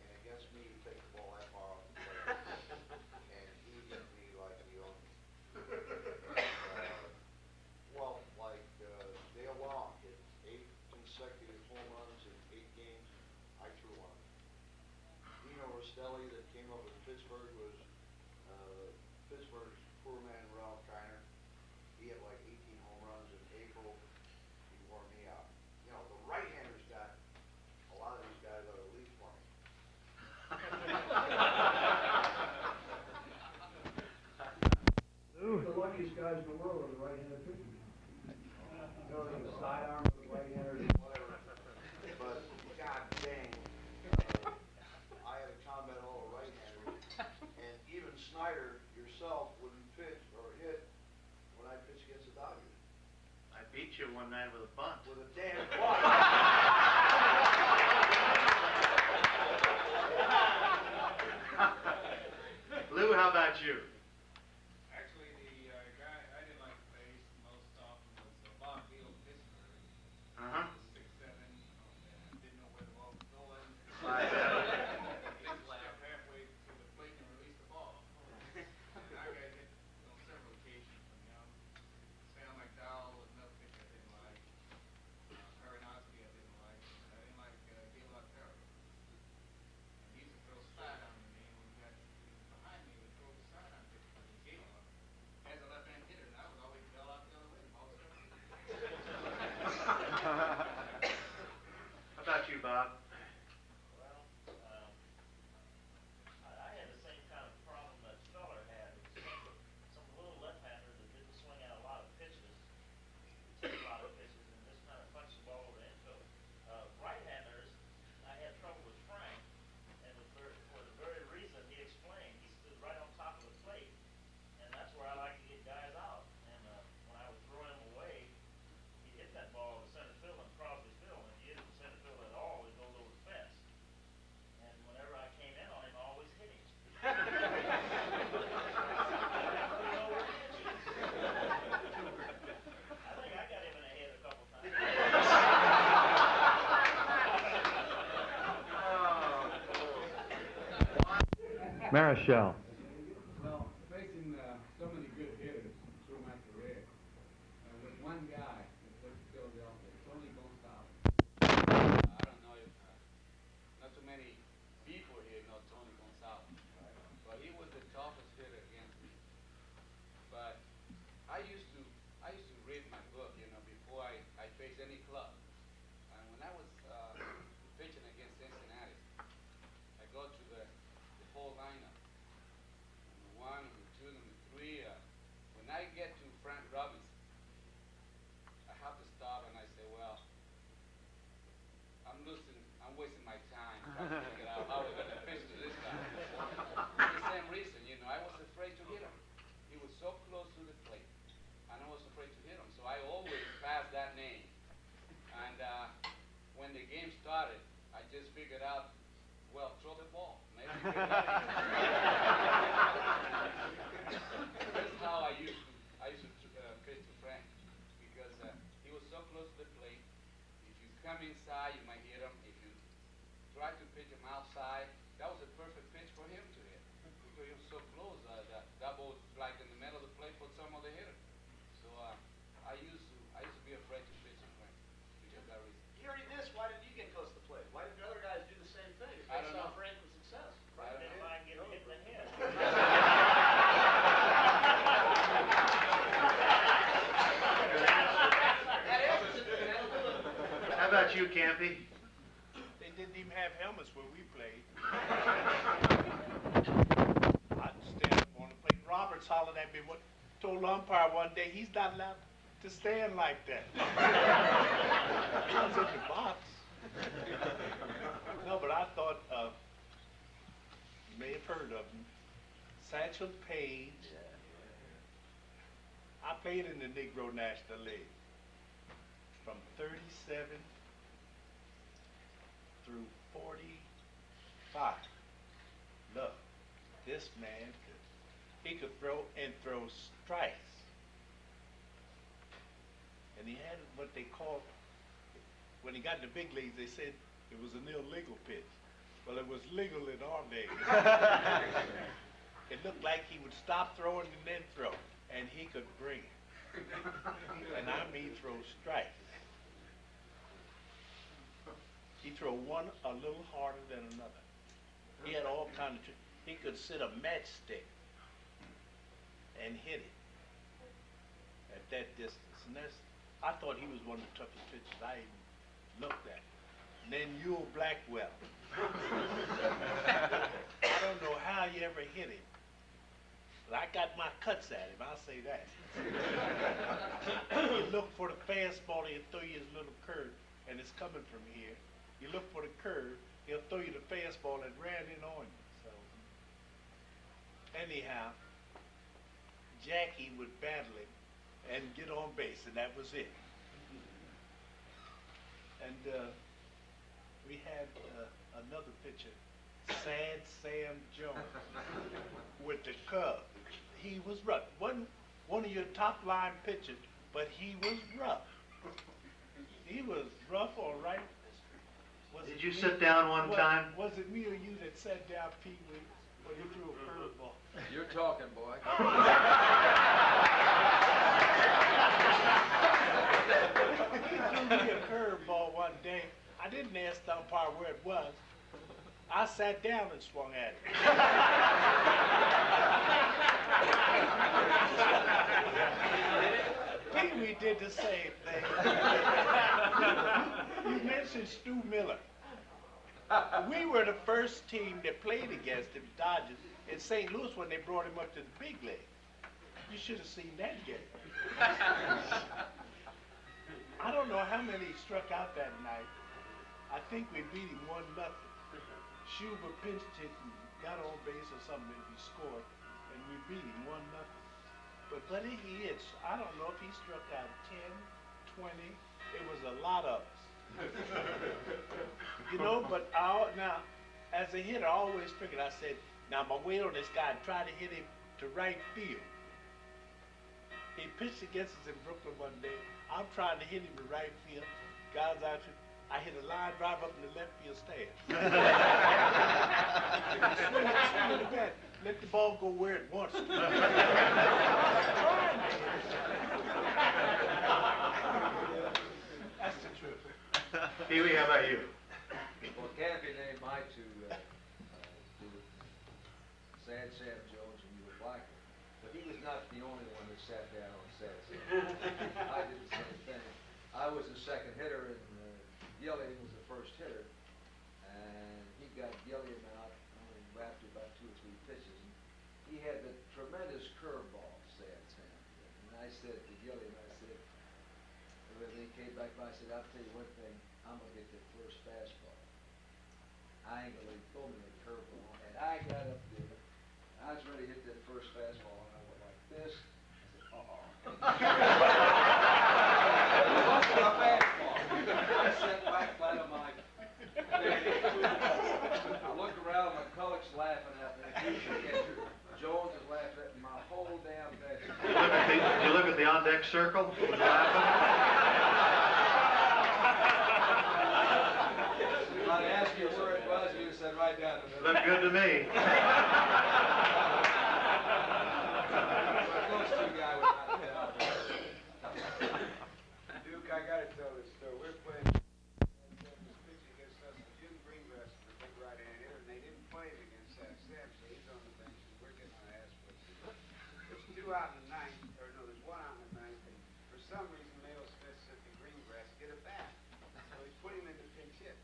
[SPEAKER 2] And against me, he'd take the ball that far off the plate. And he hit me like he owned me. Well, like Dale Long hit 8 consecutive home runs in 8 games. I threw one. Dino Rostelli that came up with Pittsburgh was Pittsburgh's poor man Ralph Kiner. He had like 18 home runs in April. He wore me out. You know, the right-handers got a lot of these guys out of the league for me.
[SPEAKER 3] Lou?
[SPEAKER 2] The luckiest guys in the world are the right-handed pitchers. You know, the sidearm of the right-handers and whatever. But god dang, I had to combat all the right-handers. And even Snyder yourself wouldn't pitch or hit when I pitched against the Dodgers.
[SPEAKER 10] I beat you one night with a bunt.
[SPEAKER 2] With a damn bunt.
[SPEAKER 10] Lou, how about you?
[SPEAKER 8] Actually, the guy I didn't like to face most often was Bob Beal of Pittsburgh.
[SPEAKER 10] Uh-huh.
[SPEAKER 8] 6'7", didn't know where the ball was going.
[SPEAKER 10] I bet.
[SPEAKER 8] He'd step halfway to the plate and release the ball. And I got hit on several occasions from him. Sam McDowell was another pitcher I didn't like. Aronofsky I didn't like. I didn't like Gil Lotsa. And he used to throw sidearm to me, and when he got behind me, he would throw the sidearm pitch to me. Gil as a left-hand hitter, and I would always bail out the other way. The ball was
[SPEAKER 10] How about you, Bob?
[SPEAKER 7] Well, I had the same kind of problem that Feller had. It was some little left-handers that didn't swing out a lot of pitches, took a lot of pitches, and just kind of punched the ball over the infield. Right-handers, I had trouble with Frank, and for the very reason he explained. He stood right on top of the plate, and that's where I like to get guys out. And when I would throw him away, he'd hit that ball to center field and Crosby's field, and if he hit it to center field at all, it goes over the fence. And whenever I came in on him, I always hit him. I don't know where he is. I think I got him in the head a couple times.
[SPEAKER 3] Marichal.
[SPEAKER 11] Well, facing so many good hitters through my career, with one guy that played for Philadelphia, Tony Gonzalez. I don't know if not too many people here know Tony Gonzalez, but he was the toughest hitter against me. But I used to read my book, before I faced any club. And when I was pitching against Cincinnati, I go to the whole lineup. Number 1, number 2, number 3. When I get to Frank Robertson, I have to stop and I say, well, I'm wasting my time trying to figure out how we're going to pitch to this guy. For the same reason, I was afraid to hit him. He was so close to the plate, and I was afraid to hit him. So I always passed that name. And when the game started, I just figured out, well, throw the ball. Maybe get it out. That's how I used to pitch to Frank, because he was so close to the plate. If you come inside, you might hit him. If you try to pitch him outside, that was a perfect pitch for him to hit, because he was so close. That ball was like in the middle of the plate for some other hitter. So I used to be afraid to pitch to Frank because of that reason.
[SPEAKER 10] You already this. Why didn't you get close to the plate? Why didn't the other guys do the same thing? If
[SPEAKER 11] I
[SPEAKER 10] they
[SPEAKER 11] don't
[SPEAKER 10] saw
[SPEAKER 11] know.
[SPEAKER 10] Frank with success.
[SPEAKER 11] I don't
[SPEAKER 7] Didn't
[SPEAKER 11] know.
[SPEAKER 7] mind getting hit in the head.
[SPEAKER 10] How about you, Campy?
[SPEAKER 9] They didn't even have helmets where we played. I'd stand up on the plate. Roberts hollered at me, told the umpire one day, he's not allowed to stand like that. I was in the box. No, but I thought, you may have heard of him, Sachel Paige. I played in the Negro National League from 37 through 45. Look, this man he could throw and throw strikes. and he had what they called, when he got in the big leagues, they said it was an illegal pitch. Well, it was legal in our days. It looked like he would stop throwing and then throw, and he could bring it. And I mean throw strikes. He throw one a little harder than another. He had all kinds of tricks. He could sit a matchstick and hit it at that distance. And I thought he was one of the toughest pitchers I even looked at. And then Ewell Blackwell. I don't know how you ever hit him. But I got my cuts at him, I'll say that. You look for the fastball, he'll throw you his little curve, and it's coming from here. You look for the curve, he'll throw you the fastball and ran in on you. So, anyhow, Jackie would battle him and get on base, and that was it. And we had another pitcher, Sad Sam Jones, with the Cubs. He was rough. Wasn't one of your top line pitchers, but he was rough. He was rough, all right.
[SPEAKER 3] Did you sit down one time?
[SPEAKER 9] Was it me or you that sat down, Pee Wee, when he threw a curveball?
[SPEAKER 4] You're talking, boy.
[SPEAKER 9] He threw me a curveball one day. I didn't ask the umpire where it was. I sat down and swung at it. Pee Wee did the same thing. You mentioned Stu Miller. We were the first team that played against him, Dodgers, in St. Louis when they brought him up to the big league. You should have seen that game. I don't know how many he struck out that night. I think we beat him 1-0. Schubert pinched it and got on base or something and he scored, and we beat him 1-0. But he hit, I don't know if he struck out 10, 20, it was a lot of us. You know, but now, as a hitter, I always figured, I said, now I'm going to wait on this guy and try to hit him to right field. He pitched against us in Brooklyn one day. I'm trying to hit him to right field. Guys out there, I hit a line drive up in the left field stand. Swing the bat. Let the ball go where it wants to. That's the truth.
[SPEAKER 3] Pee Wee, how about you?
[SPEAKER 4] Well, Cappy named my two, Sad Sam Jones and Ewell Blackwell. But he was not the only one that sat down on Sad Sam. I did the same thing. I was the second hitter, and Gilliam was the first hitter. And he got Gilliam out after about 2 or 3 pitches. And he had the tremendous curveball, Sad Sam. And I said to Gilliam, when he came back by, I said, I'll tell you one thing, I'm going to get the first fastball. I ain't going to throw me a curveball. And I got up there. I was ready to hit that first fastball, and I went like this. I said, it wasn't a fastball. I sat back flat on my I looked around, my colleagues laughing at me. Jones is laughing at me, my whole damn bench.
[SPEAKER 3] You look at the on-deck circle?
[SPEAKER 4] If I'd asked you where it was, you'd have said right down the middle.
[SPEAKER 3] Looked good to me.
[SPEAKER 4] Those two guys were not bad.
[SPEAKER 11] Duke, I gotta tell this story. We're playing pitching against us. Jim Greengrass is a big right-hand hitter, and they didn't play him against Sam, so he's on the bench, and we're getting our ass whipped. There's 2 out in the 9th, or no, there's 1 out in the 9th, and for some reason, Mayo Smith said to Greengrass, get a bat. So he's putting him in the pinch hit.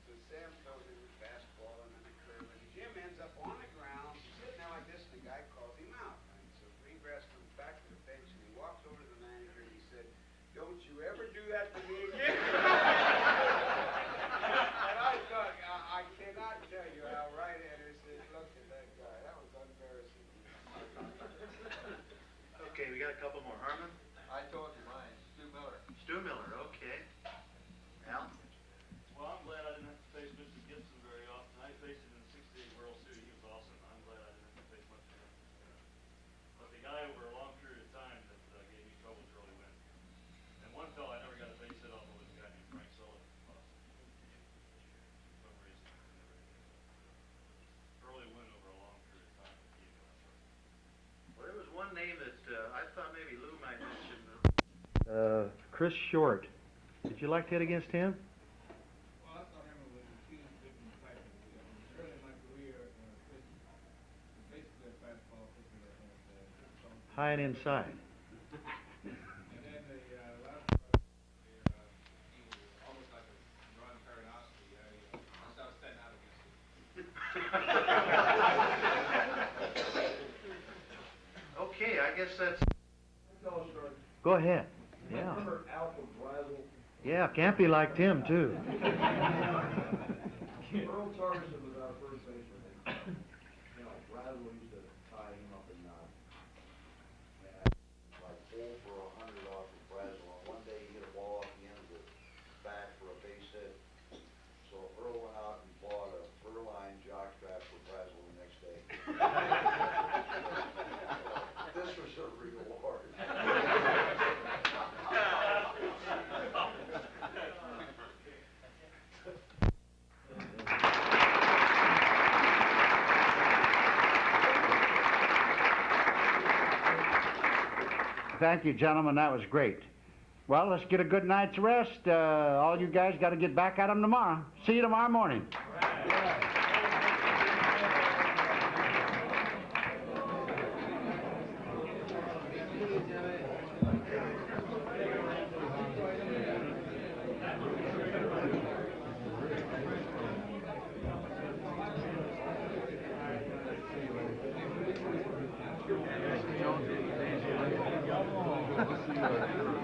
[SPEAKER 11] So Sam throws in the fastball and then a curve, and Jim ends up on the ground, sitting there like this, and the guy calls him out. And so Greengrass comes back to the bench, and he walks over to the manager, and he said, don't you ever do that to me again. And I thought, I cannot tell you how right-handers looked at that guy. That was embarrassing.
[SPEAKER 3] Okay, we got a couple more. Harmon?
[SPEAKER 4] I told you mine, Stu Miller.
[SPEAKER 3] Stu Miller, okay. Al?
[SPEAKER 5] Well, I'm glad I didn't have to face Mr. Gibson very often. I faced him in the '68 World Series. He was awesome. I'm glad I didn't have to face much of him. But the guy over a long period of time that gave me trouble was Early Wynn. And one
[SPEAKER 3] Chris Short. Did you like to hit against him?
[SPEAKER 8] Well, I saw him with a few different types of skills. Early in my career, Chris was basically a fastball pitcher and
[SPEAKER 3] High and inside.
[SPEAKER 8] then the last part, he was almost like a Ron Karanowski. I started standing out against him.
[SPEAKER 9] Okay, I guess that's.
[SPEAKER 3] Go ahead. Yeah. Yeah, Campy liked him too.
[SPEAKER 12] Earl Tarson was our first baseman. You know, Razzle used to tie him up in like 4 for 100 off of Razzle. And one day he hit a ball off the end of the bat for a base hit. So Earl went out and bought a fur-lined jockstrap for Razzle the next day. This was a reward.
[SPEAKER 1] Thank you, gentlemen. That was great. Well, let's get a good night's rest. All you guys got to get back at them tomorrow. See you tomorrow morning.
[SPEAKER 4] Jonesy.